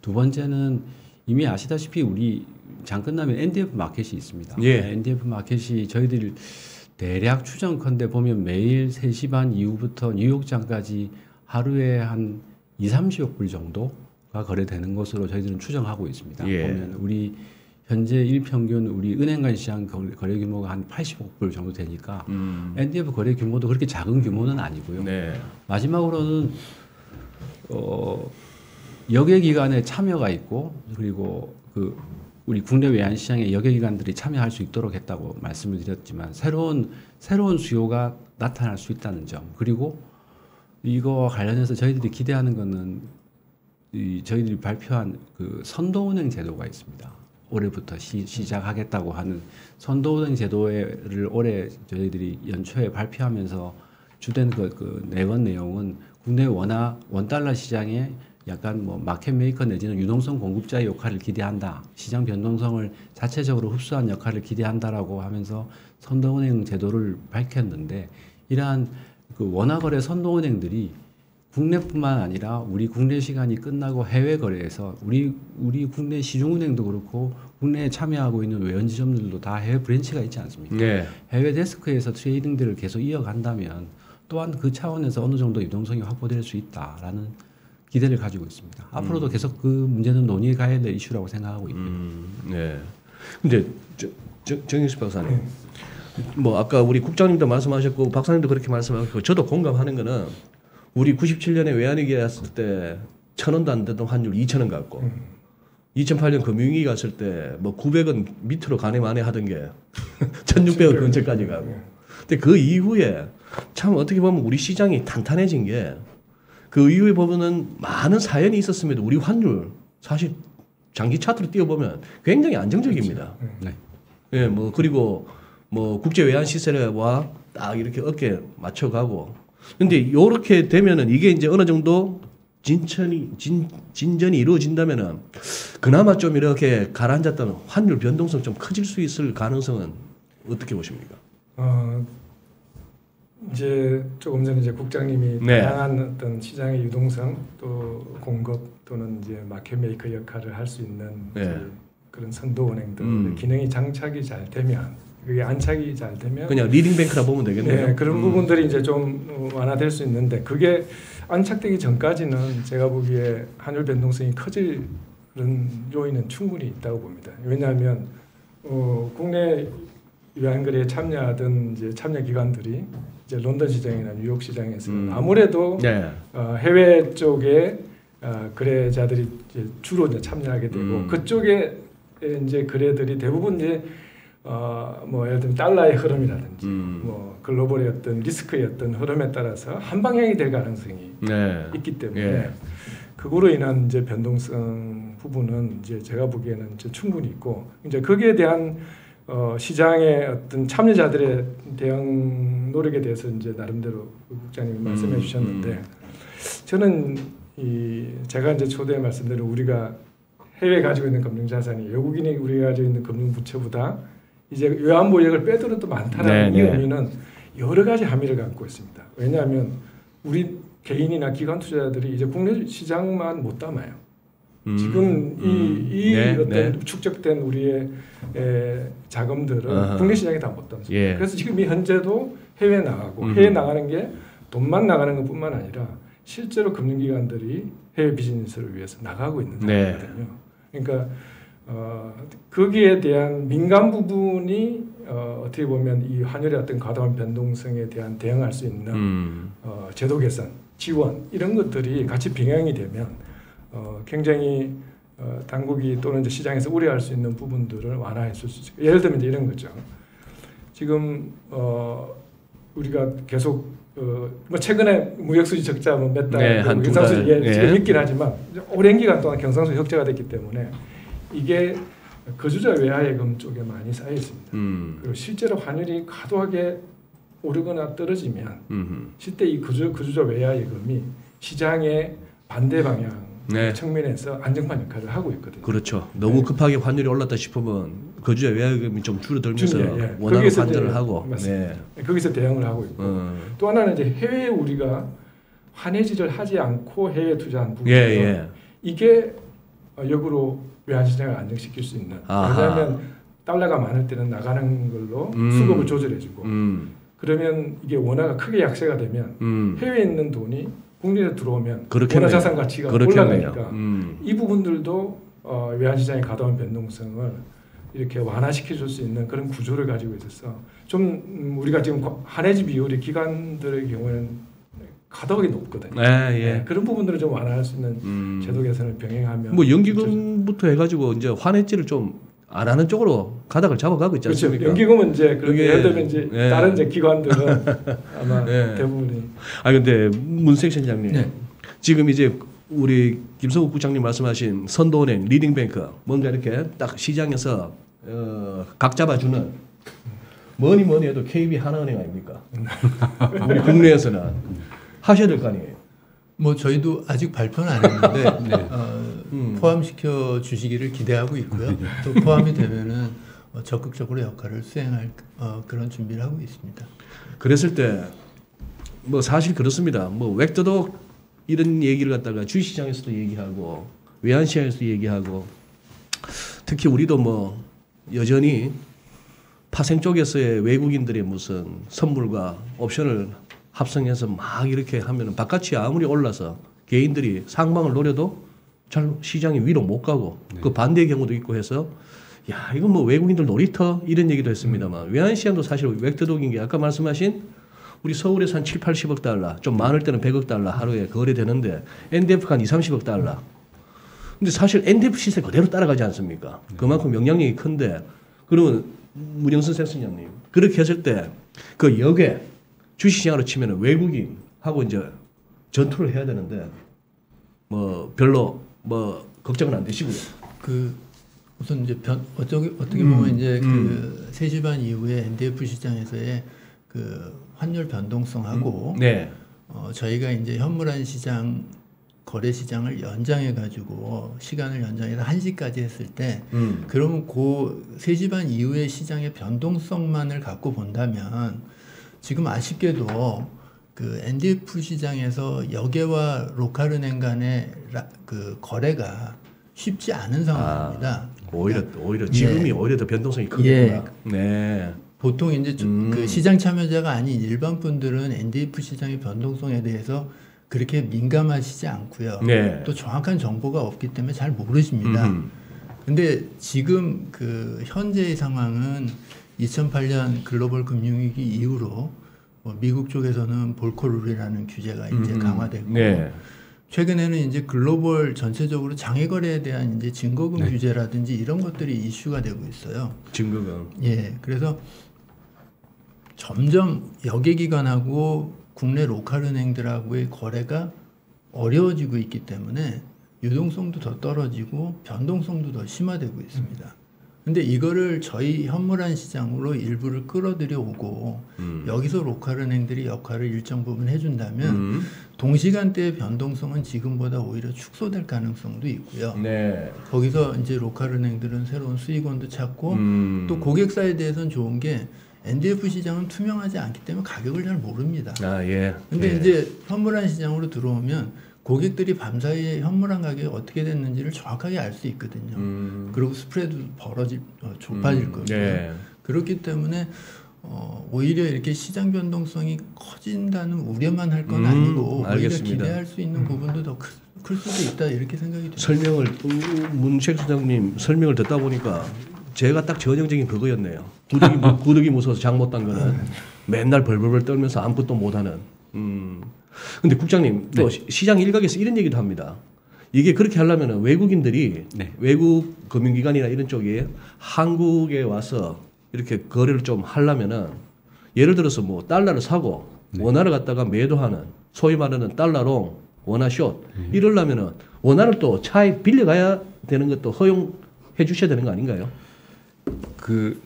두 번째는 이미 아시다시피 우리 장 끝나면 NDF 마켓이 있습니다. 예. NDF 마켓이 저희들 대략 추정컨대 보면 매일 3시 반 이후부터 뉴욕장까지 하루에 한 2~30억 불 정도가 거래되는 것으로 저희들은 추정하고 있습니다. 예. 보면 우리 현재 일평균 우리 은행 간 시장 거래 규모가 한 80억 불 정도 되니까 NDF 거래 규모도 그렇게 작은 규모는 아니고요. 네. 마지막으로는 역외기관에 참여가 있고 그리고 그 우리 국내 외환 시장에 역외기관들이 참여할 수 있도록 했다고 말씀을 드렸지만 새로운 수요가 나타날 수 있다는 점 그리고 이거와 관련해서 저희들이 기대하는 거는 저희들이 발표한 그 선도운행 제도가 있습니다. 올해부터 시작하겠다고 하는 선도운행 제도를 올해 저희들이 연초에 발표하면서 주된 그 내건 내용은 국내 원달러 시장에 약간 뭐 마켓 메이커 내지는 유동성 공급자의 역할을 기대한다. 시장 변동성을 자체적으로 흡수한 역할을 기대한다라고 하면서 선도운행 제도를 밝혔는데 이러한 그 원화거래 선도운행들이 국내뿐만 아니라 우리 국내 시간이 끝나고 해외 거래에서 우리 국내 시중은행도 그렇고 국내에 참여하고 있는 외환지점들도 다 해외 브랜치가 있지 않습니까? 네. 해외 데스크에서 트레이딩들을 계속 이어간다면 또한 그 차원에서 어느 정도 유동성이 확보될 수 있다라는 기대를 가지고 있습니다. 앞으로도 계속 그 문제는 논의해 가야 될 이슈라고 생각하고 있고요. 네. 근데 정익수 박사님, 뭐 아까 우리 국장님도 말씀하셨고 박사님도 그렇게 말씀하셨고 저도 공감하는 거는 우리 97년에 외환위기 갔을 때 1,000원도 안 되던 환율 2,000원 갔고 2008년 금융위기 갔을 때 뭐 900원 밑으로 가네마네 하던 게 1,600원 근처까지 가고. 근데 그 이후에 참 어떻게 보면 우리 시장이 탄탄해진 게 그 이후에 보면은 많은 사연이 있었음에도 우리 환율 사실 장기 차트로 띄워보면 굉장히 안정적입니다. 네. 예, 뭐 그리고 뭐 국제 외환 시세와 딱 이렇게 어깨 맞춰가고. 근데 이렇게 되면은 이게 이제 어느 정도 진전이 이루어진다면은 그나마 좀 이렇게 가라앉았던 환율 변동성 좀 커질 수 있을 가능성은 어떻게 보십니까? 이제 조금 전에 이제 국장님이 네. 다양한 어떤 시장의 유동성 또 공급 또는 이제 마켓 메이커 역할을 할 수 있는 네. 이제 그런 선도은행들 기능이 장착이 잘 되면 그게 안착이 잘 되면 그냥 리딩뱅크라 보면 되겠네요. 네, 그런 부분들이 이제 좀 완화될 수 있는데 그게 안착되기 전까지는 제가 보기에 환율 변동성이 커지는 요인은 충분히 있다고 봅니다. 왜냐하면 국내 외환거래에 참여하던 이제 참여 기관들이 이제 런던 시장이나 뉴욕 시장에서 아무래도 네. 해외 쪽에 거래자들이 이제 주로 이제 참여하게 되고 그쪽에 이제 거래들이 대부분 이제 뭐 예를 들면 달러의 흐름이라든지 뭐 글로벌의 어떤 리스크의 어떤 흐름에 따라서 한 방향이 될 가능성이 네. 있기 때문에 예. 그거로 인한 이제 변동성 부분은 이제 제가 보기에는 이제 충분히 있고 이제 거기에 대한 시장의 어떤 참여자들의 대응 노력에 대해서 이제 나름대로 국장님이 말씀해 주셨는데 저는 제가 이제 초대에 말씀드린 우리가 해외에 가지고 있는 금융자산이 외국인이 우리가 가지고 있는 금융부채보다 이제 외환보유액을 빼도록 또 많다라는 의미는 여러 가지 함의를 갖고 있습니다. 왜냐하면 우리 개인이나 기관 투자자들이 이제 국내 시장만 못 담아요. 지금 이 어떤 축적된 우리의 자금들은 국내 시장에 다 못 담습니다. 예. 그래서 지금 이 현재도 해외 나가고 해외 나가는 게 돈만 나가는 것뿐만 아니라 실제로 금융기관들이 해외 비즈니스를 위해서 나가고 있는 상황이거든요. 그러니까 거기에 대한 민감 부분이 어떻게 보면 이 환율의 어떤 과다한 변동성에 대한 대응할 수 있는 제도 개선, 지원 이런 것들이 같이 병행이 되면 굉장히 당국이 또는 이제 시장에서 우려할 수 있는 부분들을 완화했을 수 있어요. 예를 들면 이제 이런 거죠. 지금 우리가 계속 뭐 최근에 무역수지 적자 몇 달, 경상수지 지금 있긴 하지만 오랜 기간 동안 경상수지 흑자가 됐기 때문에 이게 거주자 외화예금 쪽에 많이 쌓여 있습니다. 그리고 실제로 환율이 과도하게 오르거나 떨어지면 실제 이 거주자 외화예금이 시장의 반대 방향 측면에서 안정판 역할을 하고 있거든요. 그렇죠. 너무 급하게 환율이 올랐다 싶으면 거주자 외화예금이 좀 줄어들면서 원화로 환전을 하고 거기서 대응을 하고 있고 또 하나는 이제 해외에 우리가 환해지를 하지 않고 해외 투자한 부분 이게 역으로 외환 시장을 안정시킬 수 있는. 왜냐하면 달러가 많을 때는 나가는 걸로 수급을 조절해주고 그러면 이게 원화가 크게 약세가 되면 해외에 있는 돈이 국내에 들어오면 원화 자산 가치가 올라가니까 이 부분들도 외환 시장의 과도한 변동성을 이렇게 완화시켜 줄 수 있는 그런 구조를 가지고 있어서 좀 우리가 지금 환해지 비율이 기관들의 경우에는 가덕이 높거든요. 예. 그런 부분들을 좀 완화할 수 있는 제도 개선을 병행하면 뭐 연기금부터 해가지고 이제 환해지를 좀 안 하는 쪽으로 가닥을 잡아가고 있지 그렇죠. 않습니까? 연기금은 이제 그런 그게- 예를 들면 이제 예. 다른 이제 기관들은 아마 예. 대부분이 근데 문생 실장님 네. 지금 이제 우리 김성욱 국장님 말씀하신 선도은행, 리딩뱅크 뭔가 이렇게 딱 시장에서 각 잡아주는 뭐니 해도 KB 하나은행 아닙니까? 우리 국내에서는 하셔야 될 거 아니에요. 뭐 저희도 아직 발표는 안 했는데 포함시켜 주시기를 기대하고 있고요. 또 포함이 되면은 적극적으로 역할을 수행할 그런 준비를 하고 있습니다. 그랬을 때 뭐 사실 그렇습니다. 뭐 웩도도 이런 얘기를 갖다가 주식시장에서도 얘기하고 외환시장에서도 얘기하고 특히 우리도 뭐 여전히 파생 쪽에서의 외국인들의 무슨 선물과 옵션을 합성해서 막 이렇게 하면은 바깥이 아무리 올라서 개인들이 상방을 노려도 잘 시장이 위로 못 가고 그 반대의 경우도 있고 해서 야 이건 뭐 외국인들 놀이터 이런 얘기도 했습니다만 외환시장도 사실 웩도독인 게 아까 말씀하신 우리 서울에서 한 7, 80억 달러 좀 많을 때는 100억 달러 하루에 거래되는데 NDF가 한 2, 30억 달러 근데 사실 NDF 시세 그대로 따라가지 않습니까? 그만큼 영향력이 큰데 그러면 문영선 센터장님 그렇게 했을 때 그 역에 주식시장으로 치면은 외국인하고 이제 전투를 해야 되는데 뭐 별로 뭐 걱정은 안 되시고요. 그 우선 이제 어떻게 보면 이제 그 세시반 이후에 NDF 시장에서의 그 환율 변동성하고 저희가 이제 현물환 시장 거래 시장을 연장해 가지고 시간을 연장해서 1시까지 했을 때 그러면 그 3시 반 이후의 시장의 변동성만을 갖고 본다면 지금 아쉽게도 그 NDF 시장에서 역외와 로컬은행 간의 그 거래가 쉽지 않은 상황입니다. 오히려 지금이 오히려 더 변동성이 크겠구나. 네. 보통 이제 그 시장 참여자가 아닌 일반 분들은 NDF 시장의 변동성에 대해서 그렇게 민감하시지 않고요. 네. 또 정확한 정보가 없기 때문에 잘 모르십니다. 근데 지금 그 현재의 상황은 2008년 글로벌 금융위기 이후로 미국 쪽에서는 볼코룰이라는 규제가 이제 강화됐고 최근에는 이제 글로벌 전체적으로 장외 거래에 대한 이제 증거금 규제라든지 이런 것들이 이슈가 되고 있어요. 증거금. 예, 그래서 점점 역외기관하고 국내 로컬 은행들하고의 거래가 어려워지고 있기 때문에 유동성도 더 떨어지고 변동성도 더 심화되고 있습니다. 근데 이거를 저희 현물환 시장으로 일부를 끌어들여 오고 여기서 로컬 은행들이 역할을 일정 부분 해준다면 동시간대의 변동성은 지금보다 오히려 축소될 가능성도 있고요. 거기서 이제 로컬 은행들은 새로운 수익원도 찾고 또 고객사에 대해서는 좋은 게 NDF 시장은 투명하지 않기 때문에 가격을 잘 모릅니다. 근데 이제 현물환 시장으로 들어오면 고객들이 밤사이에 현물환 가격이 어떻게 됐는지를 정확하게 알 수 있거든요. 그리고 스프레드 좁아질 거고요. 그렇기 때문에 오히려 이렇게 시장 변동성이 커진다는 우려만 할 건 아니고 알겠습니다. 오히려 기대할 수 있는 부분도 더 클 수도 있다 이렇게 생각이 듭니다. 설명을 문책 소장님 설명을 듣다 보니까 제가 딱 전형적인 그거였네요. 구더기 무서워서 장 못 단 거는 맨날 벌벌벌 떨면서 아무것도 못하는. 근데 국장님 또 시장 일각에서 이런 얘기도 합니다. 이게 그렇게 하려면 외국인들이 외국 금융기관이나 이런 쪽에 한국에 와서 이렇게 거래를 좀 하려면은 예를 들어서 뭐 달러를 사고 원화를 갖다가 매도하는 소위 말하는 달러롱 원화 숏 이러려면은 원화를 또 차에 빌려가야 되는 것도 허용해 주셔야 되는 거 아닌가요? 그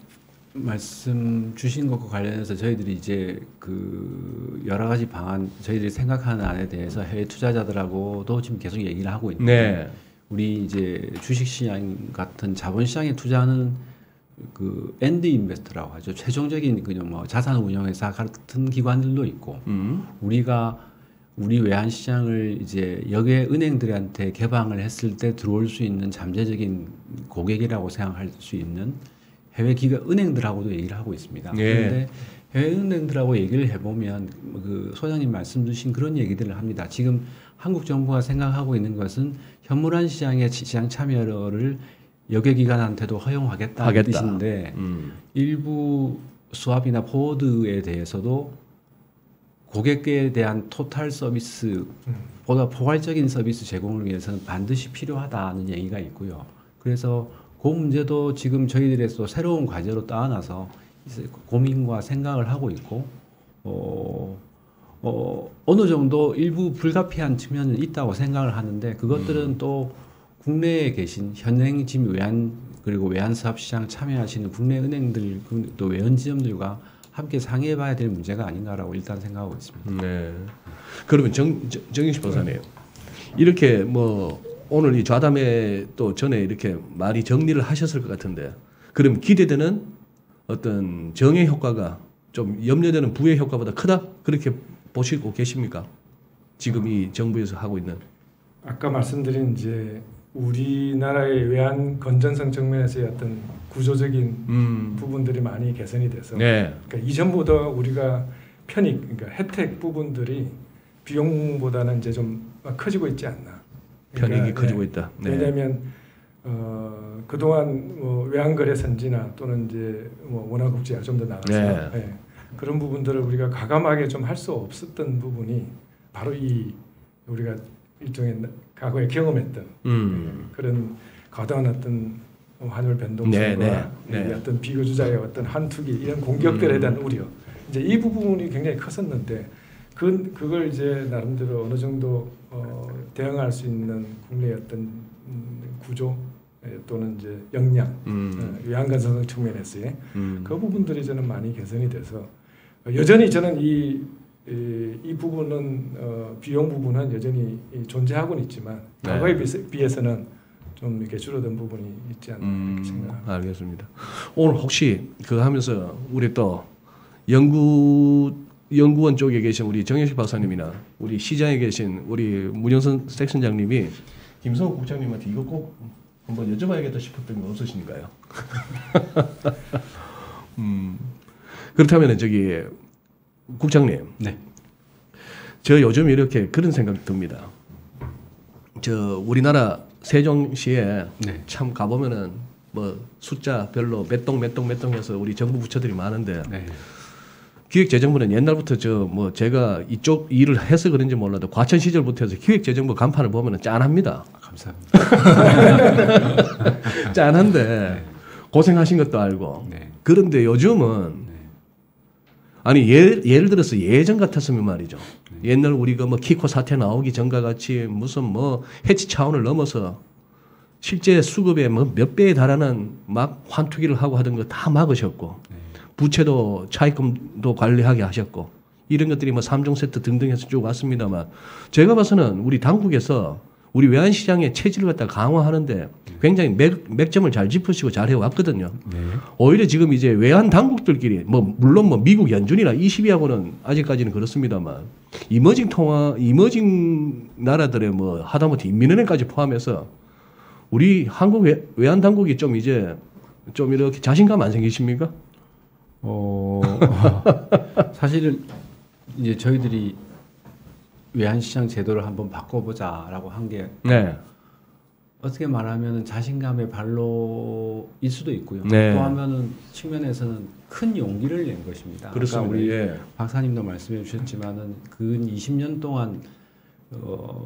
말씀 주신 것과 관련해서 저희들이 이제 그 여러 가지 방안 저희들이 생각하는 안에 대해서 해외 투자자들하고도 지금 계속 얘기를 하고 있는데 우리 이제 주식시장 같은 자본시장에 투자하는 그 엔드 인베스터라고 하죠. 최종적인 그냥 뭐 자산 운용회사 같은 기관들도 있고 우리 외환시장을 이제 역외 은행들한테 개방을 했을 때 들어올 수 있는 잠재적인 고객이라고 생각할 수 있는 해외 기관 은행들하고도 얘기를 하고 있습니다. 그런데 해외 은행들하고 얘기를 해보면 그 소장님 말씀 주신 그런 얘기들을 합니다. 지금 한국 정부가 생각하고 있는 것은 현물환 시장의 시장 참여를 역외 기관한테도 허용하겠다는 뜻인데 일부 스왑이나 포워드에 대해서도 고객에 대한 토탈 서비스보다 포괄적인 서비스 제공을 위해서는 반드시 필요하다는 얘기가 있고요. 그래서 그 문제도 지금 저희들에서 새로운 과제로 따아나서 고민과 생각을 하고 있고 어느 정도 일부 불가피한 측면은 있다고 생각을 하는데 그것들은 또 국내에 계신 현행 지금 그리고 외환사업시장 참여하시는 국내 은행들 또 외연지점들과 함께 상의해봐야 될 문제가 아닌가라고 일단 생각하고 있습니다. 네. 그러면 정영식 박사님 이렇게 뭐 오늘 이 좌담회 또 전에 이렇게 많이 정리를 하셨을 것 같은데 그럼 기대되는 어떤 정의 효과가 좀 염려되는 부의 효과보다 크다 그렇게 보시고 계십니까? 지금 이 정부에서 하고 있는. 아까 말씀드린 이제 우리나라의 외환 건전성 측면에서의 어떤 구조적인 부분들이 많이 개선이 돼서 네. 그러니까 이전보다 우리가 편익 그러니까 혜택 부분들이 비용보다는 이제 좀 커지고 있지 않나. 그러니까, 편익이 커지고 있다. 네. 왜냐하면 그동안 뭐 외환거래 선진화 또는 이제 뭐 원화국제화 좀 더 나가서 네. 그런 부분들을 우리가 과감하게 좀 할 수 없었던 부분이 바로 이 우리가 일종의 과거에 경험했던 그런 거대한 어떤 환율 변동성과 어떤 비거주자의 어떤 한투기 이런 공격들에 대한 우려 이제 이 부분이 굉장히 컸었는데 그걸 이제 나름대로 어느 정도 대응할 수 있는 국내의 어떤 구조 또는 이제 역량 외환건전성 측면에서의 그 부분들이 저는 많이 개선이 돼서 여전히 저는 이 부분은 비용 부분은 여전히 존재하고는 있지만 과거에 비해서는 좀 이렇게 줄어든 부분이 있지 않나 이렇게 생각합니다. 알겠습니다. 오늘 혹시 그거 하면서 우리 또 연구원 쪽에 계신 우리 정영식 박사님이나 우리 시장에 계신 우리 문영선 섹션장님이 김성욱 국장님한테 이거 꼭 한번 여쭤봐야겠다 싶었던 거 없으신가요? 그렇다면 저기 국장님, 네. 저 요즘 이렇게 그런 생각이 듭니다. 저 우리나라 세종시에 네. 참 가보면은 뭐 숫자별로 몇 동 해서 우리 정부 부처들이 많은데 네. 기획재정부는 옛날부터 저 뭐 제가 이쪽 일을 해서 그런지 몰라도 과천 시절부터 해서 기획재정부 간판을 보면은 짠합니다. 감사합니다. 짠한데 네. 고생하신 것도 알고. 네. 그런데 요즘은 아니 예를 들어서 예전 같았으면 말이죠. 옛날 우리가 뭐 키코 사태 나오기 전과 같이 무슨 뭐 해치 차원을 넘어서 실제 수급의 뭐 몇 배에 달하는 막 환투기를 하고 하던 거 다 막으셨고 부채도 차입금도 관리하게 하셨고 이런 것들이 뭐 3종 세트 등등 해서 쭉 왔습니다만 제가 봐서는 우리 당국에서 우리 외환시장의 체질을 갖다 강화하는데 굉장히 맥점을 잘 짚으시고 잘 해왔거든요. 네. 오히려 지금 이제 외환 당국들끼리 뭐 물론 뭐 미국 연준이나 ECB하고는 아직까지는 그렇습니다만 이머징 나라들의 뭐 하다못해 인민은행까지 포함해서 우리 한국 외환 당국이 좀 이제 좀 이렇게 자신감 안 생기십니까? 사실은 이제 저희들이 외환시장 제도를 한번 바꿔보자라고 한 게 네. 어떻게 말하면 자신감의 발로일 수도 있고요. 네. 또 하면은 측면에서는 큰 용기를 낸 것입니다. 그렇습니다. 우리 예. 박사님도 말씀해 주셨지만은 근 20년 동안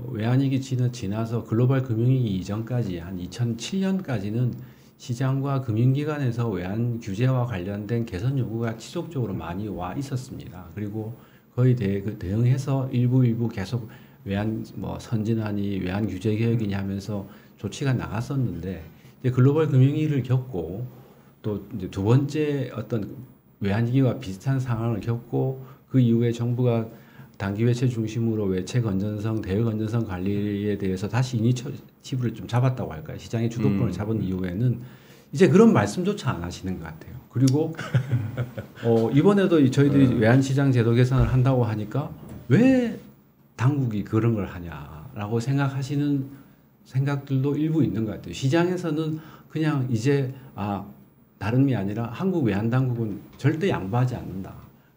외환위기 지나서 글로벌 금융위기 이전까지 한 2007년까지는 시장과 금융기관에서 외환 규제와 관련된 개선 요구가 지속적으로 많이 와 있었습니다. 그리고 거의 대응해서 일부 계속 외환 뭐 선진화니 외환 규제 개혁이니 하면서 조치가 나갔었는데 이제 글로벌 금융위기를 겪고 또 이제 두 번째 어떤 외환위기와 비슷한 상황을 겪고 그 이후에 정부가 단기 외채 중심으로 외채 건전성, 대외 건전성 관리에 대해서 다시 이니셔티브를 좀 잡았다고 할까요? 시장의 주도권을 잡은 이후에는 이제 그런 말씀조차 안 하시는 것 같아요. 그리고 이번에도 저희들이 외환시장 제도 개선을 한다고 하니까 왜 당국이 그런 걸 하냐라고 생각하시는 생각들도 일부 있는 것 같아요. 시장에서는 그냥 이제 다름이 아니라 한국 외환당국은 절대 양보하지 않는다.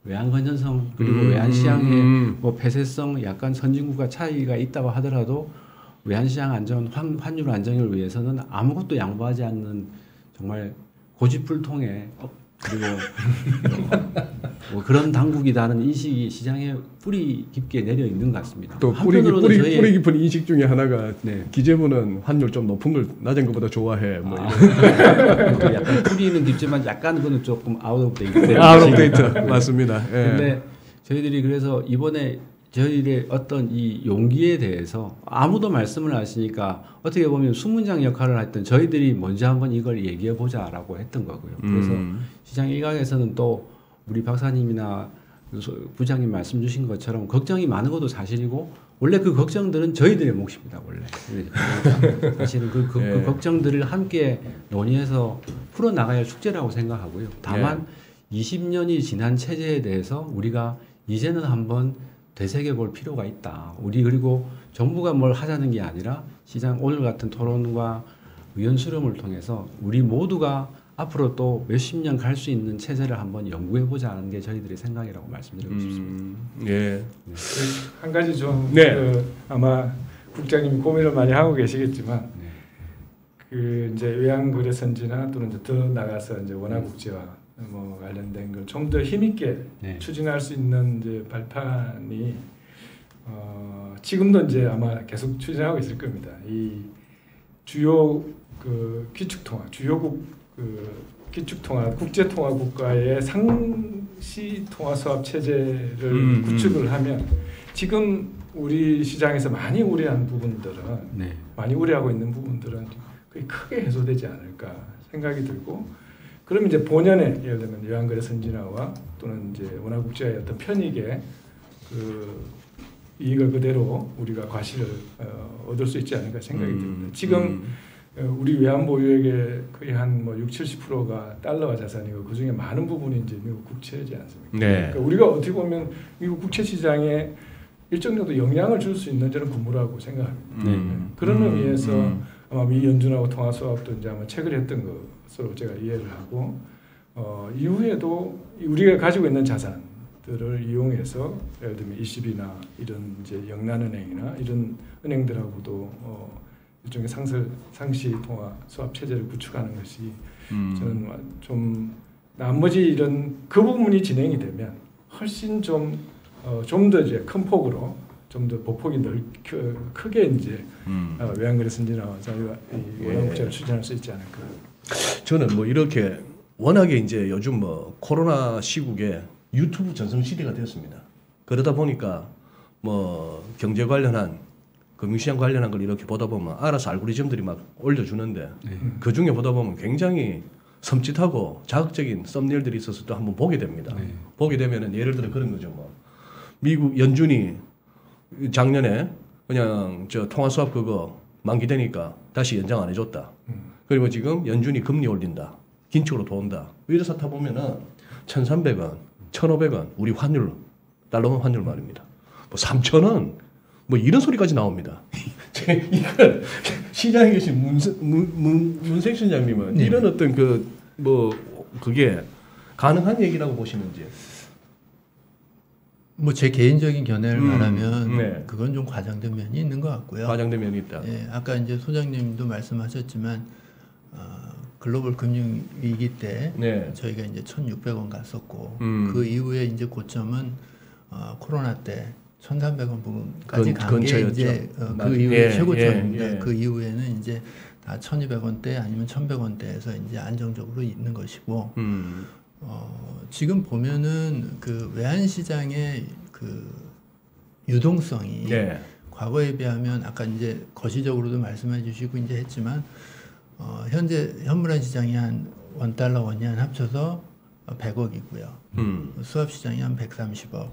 외환 건전성 그리고 외환 시장의 뭐 폐쇄성 약간 선진국과 차이가 있다고 하더라도 외환 시장 안전, 환율 안정을 위해서는 아무것도 양보하지 않는 정말 고집불통의 그리고 뭐 그런 당국이라는 인식이 시장에 뿌리 깊게 내려 있는 것 같습니다. 또 뿌리 깊은 인식 중에 하나가 기재부는 환율 좀 높은 걸 낮은 것보다 좋아해. 뭐 이런. 약간 뿌리는 깊지만 약간 그거는 조금 아웃 오브 데이트. 아웃 오브 데이트 맞습니다. 그런데 저희들이 그래서 이번에 저희들의 어떤 이 용기에 대해서 아무도 말씀을 하시니까 어떻게 보면 수문장 역할을 했던 저희들이 먼저 한번 이걸 얘기해 보자라고 했던 거고요. 그래서 시장 일각에서는 또 우리 박사님이나 부장님 말씀 주신 것처럼 걱정이 많은 것도 사실이고 원래 그 걱정들은 저희들의 몫입니다. 원래 사실은 그 걱정들을 함께 논의해서 풀어 나가야 할 숙제라고 생각하고요. 다만 20년이 지난 체제에 대해서 우리가 이제는 한번 되새겨 볼 필요가 있다. 우리 그리고 정부가 뭘 하자는 게 아니라 시장 오늘 같은 토론과 의원 수렴을 통해서 우리 모두가 앞으로 또 몇십 년 갈 수 있는 체제를 한번 연구해 보자는 게 저희들의 생각이라고 말씀드리고 싶습니다. 예. 한 가지 좀 네. 아마 국장님이 고민을 많이 하고 계시겠지만 그 이제 외환거래선지나 또는 이제 더 나가서 이제 원화국제화 뭐 관련된 걸 좀 더 힘있게 추진할 수 있는 이제 발판이 지금도 이제 아마 계속 추진하고 있을 겁니다. 이 주요 그 기축통화, 주요국 그 기축통화, 국제통화 국가의 상시 통화 수합 체제를 구축을 하면 지금 우리 시장에서 많이 우려한 부분들은 많이 우려하고 있는 부분들은 거의 크게 해소되지 않을까 생각이 들고. 그럼 이제 본연의 예를 들면 외환거래 선진화와 또는 이제 원화국제화의 어떤 편익의 그 이익을 그대로 우리가 과실을 얻을 수 있지 않을까 생각이 듭니다. 지금 우리 외환 보유액의 거의 한 뭐 60-70%가 달러화 자산이고 그 중에 많은 부분이 이제 미국 국채지 않습니까? 네. 그러니까 우리가 어떻게 보면 미국 국채 시장에 일정 정도 영향을 줄 수 있는 저는 군무라고 생각합니다. 그런 의미에서 아마 미 연준하고 통화 수합도 이제 아마 체결 했던 것으로 제가 이해를 하고 이후에도 우리가 가지고 있는 자산들을 이용해서 예를 들면 ECB나 이런 이제 영란은행이나 이런 은행들하고도 일종의 상시 통화 수합 체제를 구축하는 것이 저는 좀 나머지 이런 그 부분이 진행이 되면 훨씬 좀 더 이제 큰 폭으로 좀 더 보폭이 크게 이제 외환거래 선진화와 원화국제를 추진할 수 있지 않을까. 저는 뭐 이렇게 워낙에 이제 요즘 뭐 코로나 시국에 유튜브 전성 시대가 되었습니다. 그러다 보니까 뭐 경제 관련한 금융시장 관련한 걸 이렇게 보다 보면 알아서 알고리즘들이 막 올려주는데 그 중에 보다 보면 굉장히 섬찟하고 자극적인 썸네일들이 있어서 또 한번 보게 됩니다. 보게 되면은 예를 들어 그런 거죠. 뭐 미국 연준이 작년에 그냥 저 통화 수합 그거 만기되니까 다시 연장 안 해줬다. 그리고 지금 연준이 금리 올린다. 긴축으로 도온다. 이래서 타 보면은 1,300원, 1,500원 우리 환율 달러 환율 말입니다. 뭐 3,000원 뭐 이런 소리까지 나옵니다. 이걸 시장에 계신 문생 실장님은 이런 어떤 그 뭐 그게 가능한 얘기라고 보시는지. 뭐 제 개인적인 견해를 말하면 그건 좀 과장된 면이 있는 것 같고요. 과장된 면이 있다. 예, 아까 이제 소장님도 말씀하셨지만 글로벌 금융 위기 때 저희가 이제 1,600원 갔었고 그 이후에 이제 고점은 코로나 때 1,300원 부분까지 간 게 이제 그 이후에 최고점입니다. 그 이후에는 이제 다 1,200원대 아니면 1,100원대에서 이제 안정적으로 있는 것이고 지금 보면은 그 외환 시장의 그 유동성이 과거에 비하면 아까 이제 거시적으로도 말씀해 주시고 이제 했지만 현재 현물화 시장이 한 $1 원이 한 합쳐서 100억이고요. 수합 시장이 한 130억.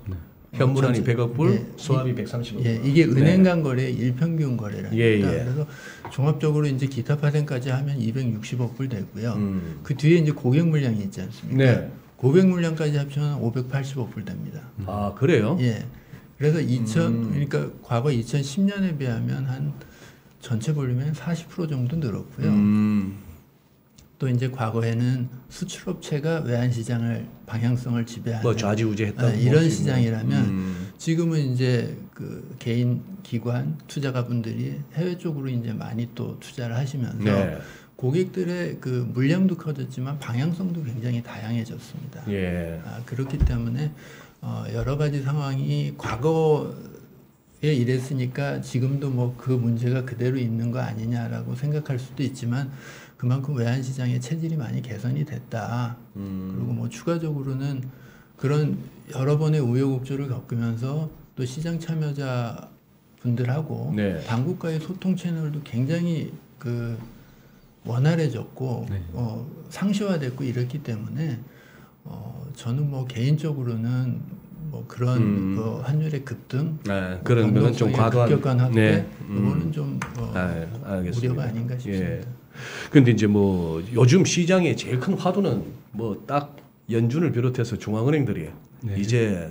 현물환이 100억 불, 수합이 130억. 예, 이게 은행 간 거래의 일평균 거래랍니다. 그래서 종합적으로 이제 기타 파생까지 하면 260억 불 되고요. 그 뒤에 이제 고객 물량이 있지 않습니까? 고객 물량까지 합치면 580억 불 됩니다. 아, 그래요? 예. 그래서 그러니까 과거 2010년에 비하면 한 전체 볼륨의 40% 정도 늘었고요. 또 이제 과거에는 수출업체가 외환 시장을 방향성을 지배하는 뭐 좌지우지했다 이런 시장이라면 지금은 이제 그 개인 기관 투자가분들이 해외 쪽으로 이제 많이 또 투자를 하시면서 고객들의 그 물량도 커졌지만 방향성도 굉장히 다양해졌습니다. 예. 그렇기 때문에 여러 가지 상황이 과거에 이랬으니까 지금도 뭐 그 문제가 그대로 있는 거 아니냐라고 생각할 수도 있지만 그만큼 외환 시장의 체질이 많이 개선이 됐다. 그리고 뭐 추가적으로는 그런 여러 번의 우여곡절을 겪으면서 또 시장 참여자 분들하고 네. 당국과의 소통 채널도 굉장히 그 원활해졌고 네. 상시화됐고 이렇기 때문에 저는 뭐 개인적으로는 뭐 그런 그 환율의 급등, 네, 그런 거는 좀 과도한. 급격한 확대, 네. 이거는 좀 알겠습니다. 우려가 아닌가 싶습니다. 예. 근데 이제 뭐 요즘 시장의 제일 큰 화두는 뭐 딱 연준을 비롯해서 중앙은행들이 네. 이제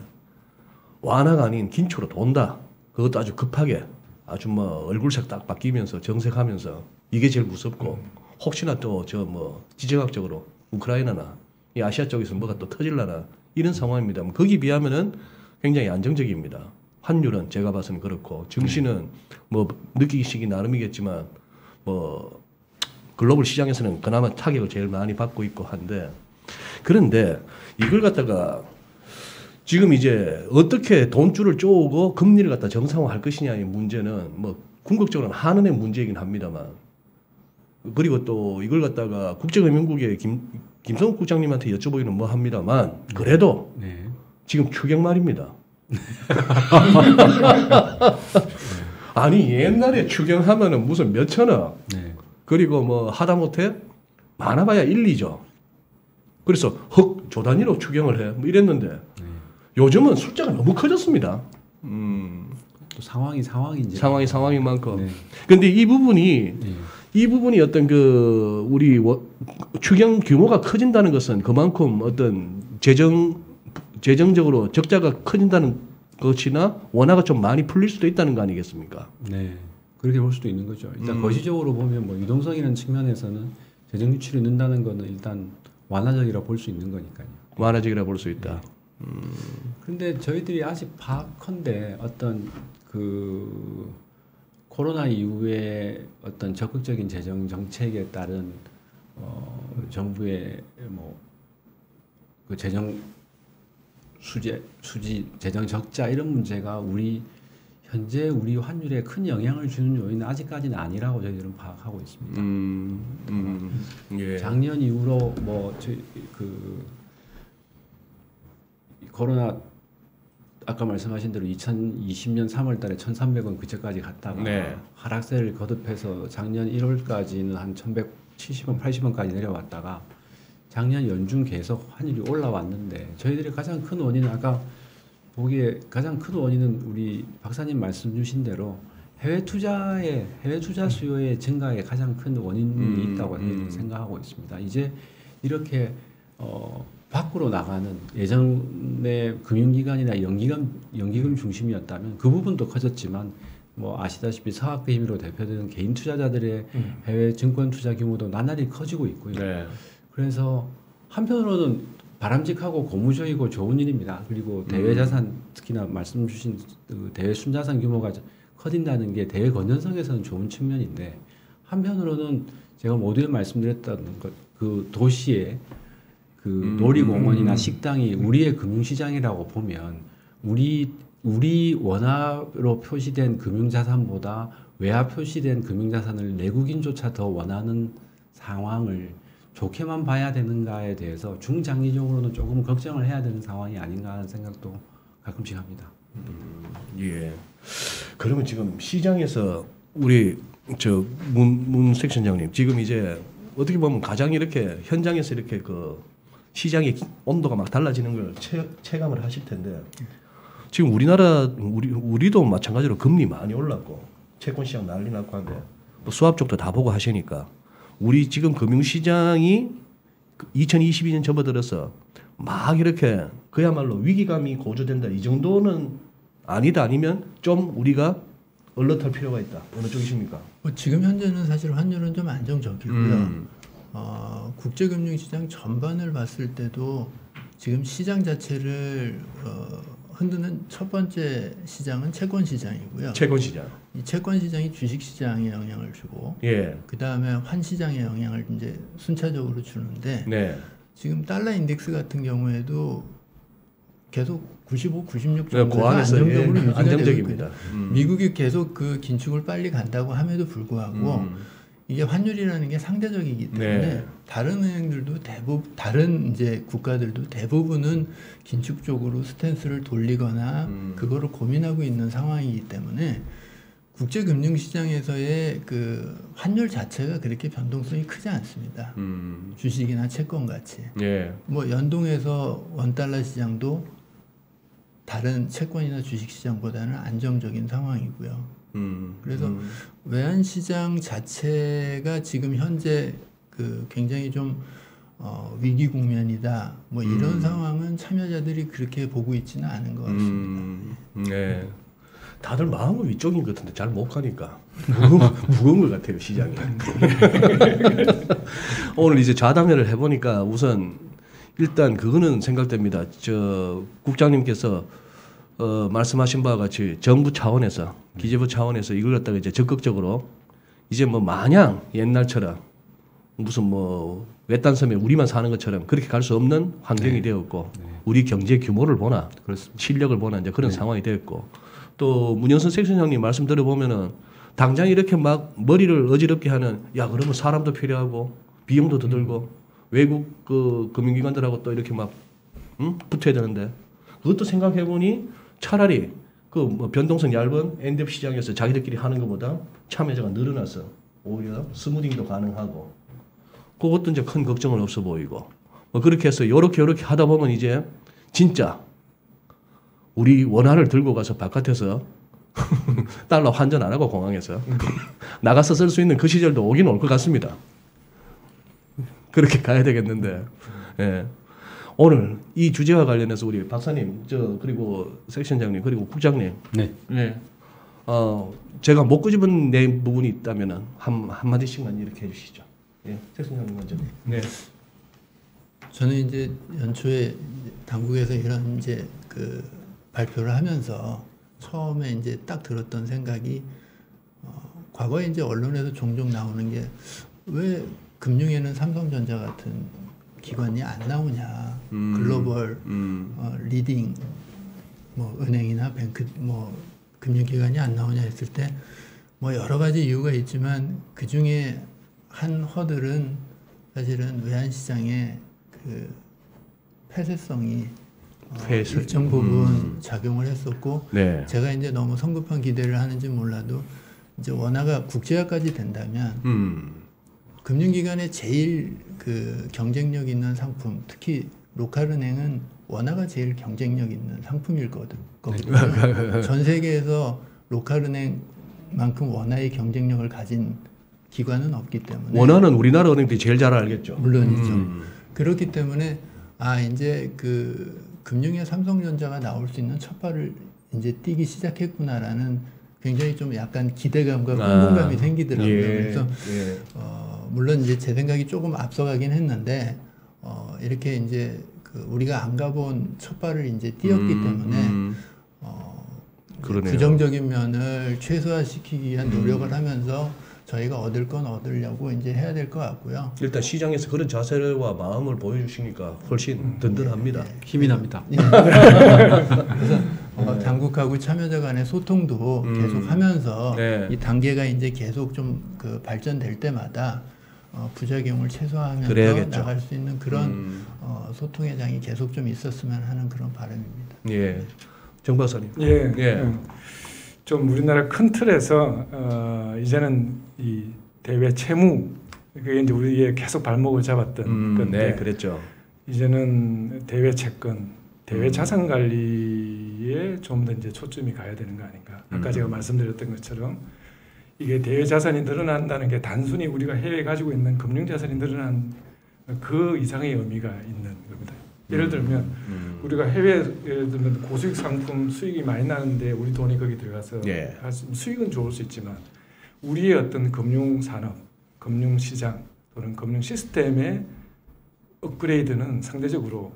완화가 아닌 긴축으로 돈다. 그것도 아주 급하게 아주 뭐 얼굴색 딱 바뀌면서 정색하면서 이게 제일 무섭고 혹시나 또 저 뭐 지정학적으로 우크라이나나 이 아시아 쪽에서 뭐가 또 터질라나 이런 상황입니다. 거기 비하면은 굉장히 안정적입니다. 환율은 제가 봐서는 그렇고 증시는 뭐 느끼기 나름이겠지만 뭐 글로벌 시장에서는 그나마 타격을 제일 많이 받고 있고 한데 그런데 이걸 갖다가 지금 이제 어떻게 돈줄을 쪼고 금리를 갖다 정상화할 것이냐의 문제는 뭐 궁극적으로는 한은의 문제이긴 합니다만 그리고 또 이걸 갖다가 국제금융국의 김성욱 국장님한테 여쭤보기는 뭐 합니다만 그래도 네. 지금 추경 말입니다. 아니 옛날에 추경하면은 무슨 몇천억 네. 그리고 뭐 하다못해 많아봐야 1, 2조 그래서 헉 조 단위로 추경을 해 뭐 이랬는데 네. 요즘은 숫자가 너무 커졌습니다. 또 상황이 상황인 만큼. 네. 근데 이 부분이 네. 이 부분이 어떤 그 우리 추경 규모가 커진다는 것은 그만큼 어떤 재정적으로 적자가 커진다는 것이나 원화가 좀 많이 풀릴 수도 있다는 거 아니겠습니까? 네, 그렇게 볼 수도 있는 거죠. 일단 거시적으로 보면 뭐 유동성이라는 측면에서는 재정 유출이 는다는 거는 일단 완화적이라 볼 수 있는 거니까요. 완화적이라 볼 수 있다. 그런데 저희들이 아직 파악컨대 어떤 그 코로나 이후에 어떤 적극적인 재정 정책에 따른 정부의 뭐 그 재정 수지 재정 적자 이런 문제가 현재 우리 환율에 큰 영향을 주는 요인은 아직까지는 아니라고 저희들은 파악하고 있습니다. 예. 작년 이후로 코로나 아까 말씀하신 대로 2020년 3월달에 1,300원 그저까지 갔다가 네. 하락세를 거듭해서 작년 1월까지는 한 1,170원, 80원까지 내려왔다가 작년 연중 계속 환율이 올라왔는데 저희들이 가장 큰 원인은 아까 보기에 가장 큰 원인은 우리 박사님 말씀 주신 대로 해외 투자 수요의 증가에 가장 큰 원인이 있다고 생각하고 있습니다. 이제 이렇게 밖으로 나가는 예전에 금융기관이나 연기금 중심이었다면 그 부분도 커졌지만 뭐 아시다시피 서학의 힘으로 대표되는 개인 투자자들의 해외 증권 투자 규모도 나날이 커지고 있고요. 네. 그래서 한편으로는 바람직하고 고무적이고 좋은 일입니다. 그리고 대외 자산 특히나 말씀 주신 그 대외 순자산 규모가 커진다는 게 대외 건전성에서는 좋은 측면인데 한편으로는 제가 모두에 말씀드렸던 것 그 도시의 그 놀이공원이나 식당이 우리의 금융시장이라고 보면 우리 원화로 표시된 금융자산보다 외화 표시된 금융자산을 내국인조차 더 원하는 상황을 좋게만 봐야 되는가에 대해서 중장기적으로는 조금 걱정을 해야 되는 상황이 아닌가 하는 생각도 가끔씩 합니다. 예. 그러면 지금 시장에서 우리 문 섹션장님 지금 이제 어떻게 보면 가장 이렇게 현장에서 이렇게 그 시장의 온도가 막 달라지는 걸 체감을 하실 텐데 지금 우리도 마찬가지로 금리 많이 올랐고 채권 시장 난리 났고 한데 또 수합 쪽도 다 보고 하시니까 우리 지금 금융시장이 2022년 접어들어서 막 이렇게 그야말로 위기감이 고조된다 이 정도는 아니다 아니면 좀 우리가 얼럿할 필요가 있다 어느 쪽이십니까? 지금 현재는 사실 환율은 좀 안정적이고요. 국제금융시장 전반을 봤을 때도 지금 시장 자체를 흔드는 첫 번째 시장은 채권 시장이고요. 채권 시장. 이 채권 시장이 주식 시장에 영향을 주고, 예. 그 다음에 환 시장에 영향을 이제 순차적으로 주는데, 네. 지금 달러 인덱스 같은 경우에도 계속 95, 96 네, 정도에서 그 안에서 안정적으로 예, 유지가 안정적입니다. 되고 있거든요. 미국이 계속 그 긴축을 빨리 간다고 함에도 불구하고 이게 환율이라는 게 상대적이기 때문에 네. 다른 은행들도 대부분 다른 이제 국가들도 대부분은 긴축 쪽으로 스탠스를 돌리거나 그거를 고민하고 있는 상황이기 때문에 국제 금융 시장에서의 그 환율 자체가 그렇게 변동성이 크지 않습니다. 주식이나 채권 같이. 예. 뭐 연동해서 원달러 시장도 다른 채권이나 주식 시장보다는 안정적인 상황이고요. 그래서 외환 시장 자체가 지금 현재 그 굉장히 좀 위기 국면이다. 뭐 이런 상황은 참여자들이 그렇게 보고 있지는 않은 것 같습니다. 네. 다들 마음은 위쪽인 것 같은데 잘 못 가니까 무거운 것 같아요 시장이. 오늘 이제 좌담회를 해보니까 우선 일단 그거는 생각됩니다. 저 국장님께서 말씀하신 바와 같이 정부 차원에서 기재부 차원에서 이걸 갖다가 이제 적극적으로 이제 뭐 마냥 옛날처럼 무슨 뭐 외딴 섬에 우리만 사는 것처럼 그렇게 갈 수 없는 환경이 되었고 우리 경제 규모를 보나 그렇습니다. 실력을 보나 이제 그런 상황이 되었고 또 문영선 섹션장님 말씀 들어보면은 당장 이렇게 막 머리를 어지럽게 하는 야 그러면 사람도 필요하고 비용도 더 들고 외국 그 금융기관들하고 또 이렇게 막 붙어야 되는데 그것도 생각해 보니 차라리 그 뭐 변동성 얇은 엔드 시장에서 자기들끼리 하는 것보다 참여자가 늘어나서 오히려 스무딩도 가능하고 그것도 이제 큰 걱정은 없어 보이고 뭐 그렇게 해서 요렇게 하다 보면 이제 진짜 우리 원화를 들고 가서 바깥에서 달러 환전 안 하고 공항에서 나가서 쓸 수 있는 그 시절도 오긴 올 것 같습니다. 그렇게 가야 되겠는데. 예. 오늘 이 주제와 관련해서 우리 박사님, 그리고 섹션장님, 그리고 국장님. 네. 예. 제가 못 끄집은 내 부분이 있다면은 한마디씩만 이렇게 해주시죠. 예. 섹션장님 먼저. 네. 저는 이제 연초에 당국에서 이런 이제 그 발표를 하면서 처음에 이제 딱 들었던 생각이 과거에 이제 언론에서 종종 나오는 게 왜 금융에는 삼성전자 같은 기관이 안 나오냐 글로벌 리딩 뭐 은행이나 뱅크 뭐 금융기관이 안 나오냐 했을 때 뭐 여러 가지 이유가 있지만 그 중에 한 허들은 사실은 외환시장의 그 폐쇄성이 일정 부분 작용을 했었고 네. 제가 이제 너무 성급한 기대를 하는지 몰라도 이제 원화가 국제화까지 된다면 금융기관의 제일 그 경쟁력 있는 상품 특히 로컬은행은 원화가 제일 경쟁력 있는 상품일 거거든요. 전 세계에서 로컬은행만큼 원화의 경쟁력을 가진 기관은 없기 때문에 원화는 우리나라 은행들이 제일 잘 알겠죠. 물론이죠. 그렇기 때문에 이제 그 금융의 삼성전자가 나올 수 있는 첫 발을 이제 뛰기 시작했구나라는 굉장히 좀 약간 기대감과 흥분감이 생기더라고요. 예, 그래서 물론 이제 제 생각이 조금 앞서가긴 했는데 이렇게 이제 그 우리가 안 가본 첫 발을 이제 뛰었기 때문에 그러네요. 부정적인 면을 최소화시키기 위한 노력을 하면서 저희가 얻을 건 얻으려고 이제 해야 될 것 같고요. 일단 시장에서 그런 자세와 마음을 보여주시니까 훨씬 든든합니다. 힘이 납니다. 그래서 당국하고 참여자 간의 소통도 계속 하면서 네. 이 단계가 이제 계속 좀 그 발전될 때마다 부작용을 최소화하면서 그래야겠죠. 나갈 수 있는 그런 소통의 장이 계속 좀 있었으면 하는 그런 바람입니다. 예, 정 박사님. 예. 예. 좀 우리나라 큰 틀에서 이제는 이 대외 채무 그게 이제 우리의 계속 발목을 잡았던 건데 네, 그랬죠. 이제는 대외 채권, 대외 자산 관리에 좀 더 이제 초점이 가야 되는 거 아닌가. 아까 제가 말씀드렸던 것처럼 이게 대외 자산이 늘어난다는 게 단순히 우리가 해외에 가지고 있는 금융 자산이 늘어난 그 이상의 의미가 있는 겁니다. 예를 들면 우리가 해외에 예를 들면 고수익 상품 수익이 많이 나는데 우리 돈이 거기 들어가서 예. 수익은 좋을 수 있지만 우리의 어떤 금융 산업, 금융 시장 또는 금융 시스템의 업그레이드는 상대적으로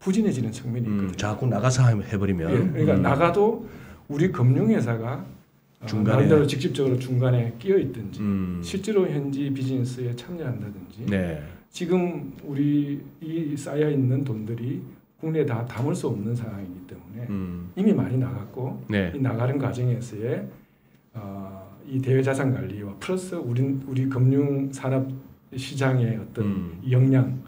부진해지는 측면이 있거든요. 자꾸 나가서 해버리면. 예, 그러니까 나가도 우리 금융회사가 중간에. 나름대로 직접적으로 중간에 끼어 있든지 실제로 현지 비즈니스에 참여한다든지 네. 지금 우리 이 쌓여 있는 돈들이 국내에 다 담을 수 없는 상황이기 때문에 이미 많이 나갔고 네. 이 나가는 과정에서의 이 대외자산 관리와 플러스 우리 금융 산업 시장의 어떤 역량,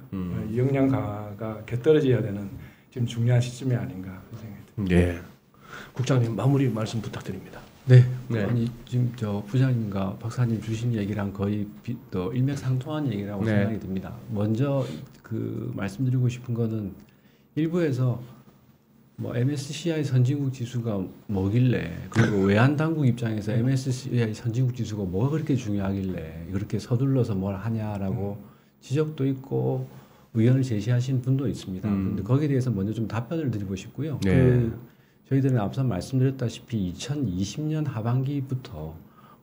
이 역량 강화가 곁들여져야 되는 지금 중요한 시점이 아닌가 그런 생각이 듭니다. 네. 국장님 마무리 말씀 부탁드립니다. 네. 네. 아니 지금 저 부장님과 박사님 주신 얘기랑 거의 또 일맥상통한 얘기라고 네. 생각이 듭니다. 먼저 그 말씀드리고 싶은 거는 일부에서 뭐 MSCI 선진국 지수가 뭐길래 그리고 외환 당국 입장에서 MSCI 선진국 지수가 뭐가 그렇게 중요하길래 그렇게 서둘러서 뭘 하냐라고 지적도 있고 의견을 제시하신 분도 있습니다. 그런데 거기에 대해서 먼저 좀 답변을 드리고 싶고요. 네. 저희들은 앞서 말씀드렸다시피 2020년 하반기부터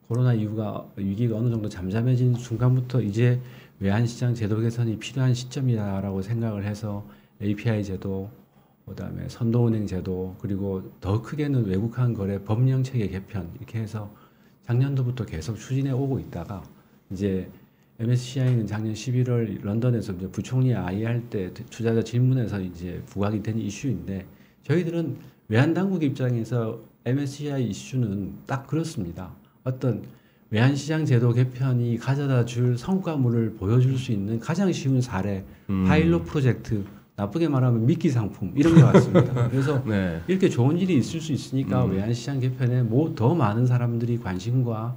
코로나 위기가 어느 정도 잠잠해진 순간부터 이제 외환시장 제도 개선이 필요한 시점이다라고 생각을 해서 API 제도, 그다음에 선도은행 제도, 그리고 더 크게는 외국환 거래 법령 체계 개편 이렇게 해서 작년도부터 계속 추진해 오고 있다가 이제 MSCI는 작년 11월 런던에서 이제 부총리 아이할 때 투자자 질문에서 이제 부각이 된 이슈인데 저희들은 외환 당국 입장에서 MSCI 이슈는 딱 그렇습니다. 어떤 외환 시장 제도 개편이 가져다 줄 성과물을 보여줄 수 있는 가장 쉬운 사례, 파일럿 프로젝트, 나쁘게 말하면 미끼 상품 이런 게 같습니다. 그래서 네. 이렇게 좋은 일이 있을 수 있으니까 외환 시장 개편에 더 많은 사람들이 관심과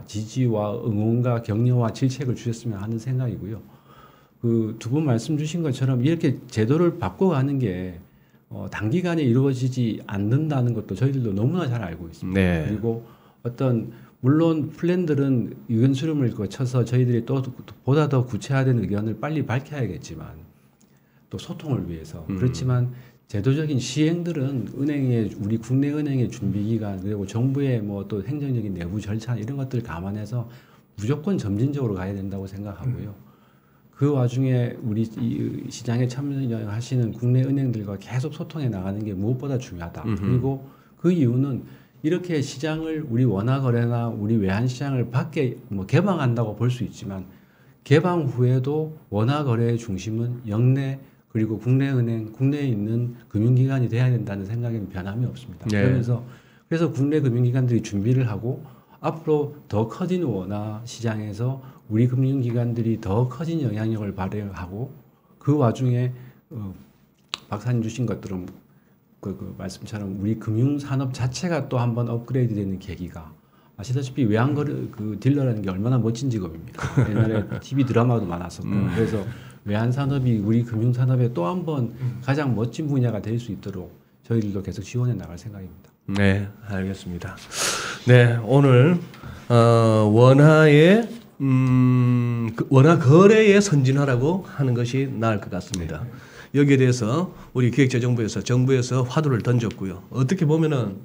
지지와 응원과 격려와 질책을 주셨으면 하는 생각이고요. 그 두 분 말씀 주신 것처럼 이렇게 제도를 바꿔가는 게 단기간에 이루어지지 않는다는 것도 저희들도 너무나 잘 알고 있습니다. 네. 그리고 어떤 물론 플랜들은 의견 수렴을 거쳐서 저희들이 또 보다 더 구체화된 의견을 빨리 밝혀야겠지만 또 소통을 위해서 그렇지만 제도적인 시행들은 우리 국내 은행의 준비 기간 그리고 정부의 뭐 또 행정적인 내부 절차 이런 것들을 감안해서 무조건 점진적으로 가야 된다고 생각하고요. 그 와중에 우리 이 시장에 참여하시는 국내 은행들과 계속 소통해 나가는 게 무엇보다 중요하다. 그리고 그 이유는 이렇게 시장을 우리 원화 거래나 우리 외환 시장을 밖에 뭐 개방한다고 볼 수 있지만 개방 후에도 원화 거래의 중심은 역내 그리고 국내 은행, 국내에 있는 금융기관이 돼야 된다는 생각에는 변함이 없습니다. 네. 그래서 국내 금융기관들이 준비를 하고 앞으로 더 커진 원화 시장에서 우리 금융기관들이 더 커진 영향력을 발휘하고 그 와중에 박사님 주신 것들은 그 말씀처럼 우리 금융산업 자체가 또 한번 업그레이드되는 계기가 아시다시피 외환거래 그 딜러라는 게 얼마나 멋진 직업입니다. 옛날에 TV 드라마도 많았었고 그래서 외환산업이 우리 금융산업의 또 한번 가장 멋진 분야가 될 수 있도록 저희들도 계속 지원해 나갈 생각입니다. 네, 알겠습니다. 네, 오늘 원화의 원화 거래의 선진화라고 하는 것이 나을 것 같습니다. 여기에 대해서 우리 기획재정부에서 정부에서 화두를 던졌고요. 어떻게 보면은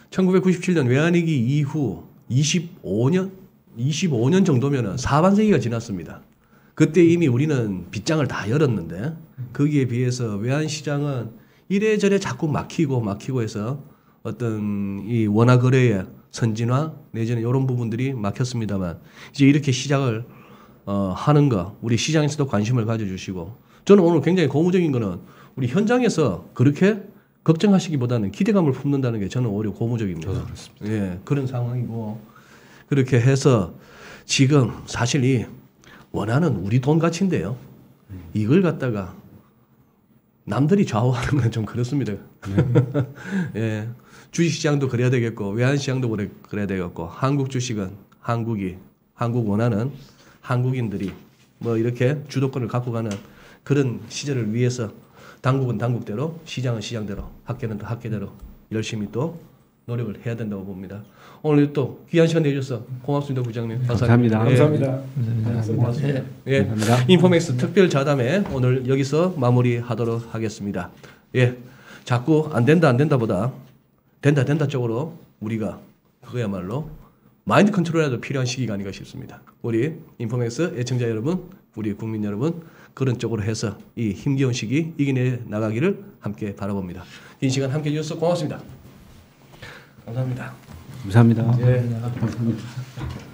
1997년 외환위기 이후 25년 정도면은 사반세기가 지났습니다. 그때 이미 우리는 빗장을 다 열었는데 거기에 비해서 외환 시장은 이래저래 자꾸 막히고 해서 어떤 이 원화 거래의 선진화 내지는 이런 부분들이 막혔습니다만 이제 이렇게 시작을 하는 거 우리 시장에서도 관심을 가져주시고 저는 오늘 굉장히 고무적인 거는 우리 현장에서 그렇게 걱정하시기보다는 기대감을 품는다는 게 저는 오히려 고무적입니다. 저도 그렇습니다. 예, 그런 상황이고 그렇게 해서 지금 사실 이 원화는 우리 돈 가치인데요. 이걸 갖다가 남들이 좌우하는 건 좀 그렇습니다. 예, 주식시장도 그래야 되겠고 외환시장도 그래야 되겠고 한국 주식은 한국 원화는 한국인들이 뭐 이렇게 주도권을 갖고 가는 그런 시절을 위해서 당국은 당국대로 시장은 시장대로 학계는 또 학계대로 열심히 또 노력을 해야 된다고 봅니다. 오늘 또 귀한 시간 내주셔서 고맙습니다, 부장님. 감사합니다. 예. 감사합니다. 고맙습니다. 예. 감사합니다. 인포맥스 특별 자담회 오늘 여기서 마무리하도록 하겠습니다. 예, 자꾸 안 된다보다 된다 쪽으로 우리가 그거야말로 마인드 컨트롤이라도 필요한 시기가 아닌가 싶습니다. 우리 인포맥스 애청자 여러분 우리 국민 여러분 그런 쪽으로 해서 이 힘겨운 시기 이겨내 나가기를 함께 바라봅니다. 긴 시간 함께 해주셔서 고맙습니다. 감사합니다. 감사합니다. 예. 감사합니다.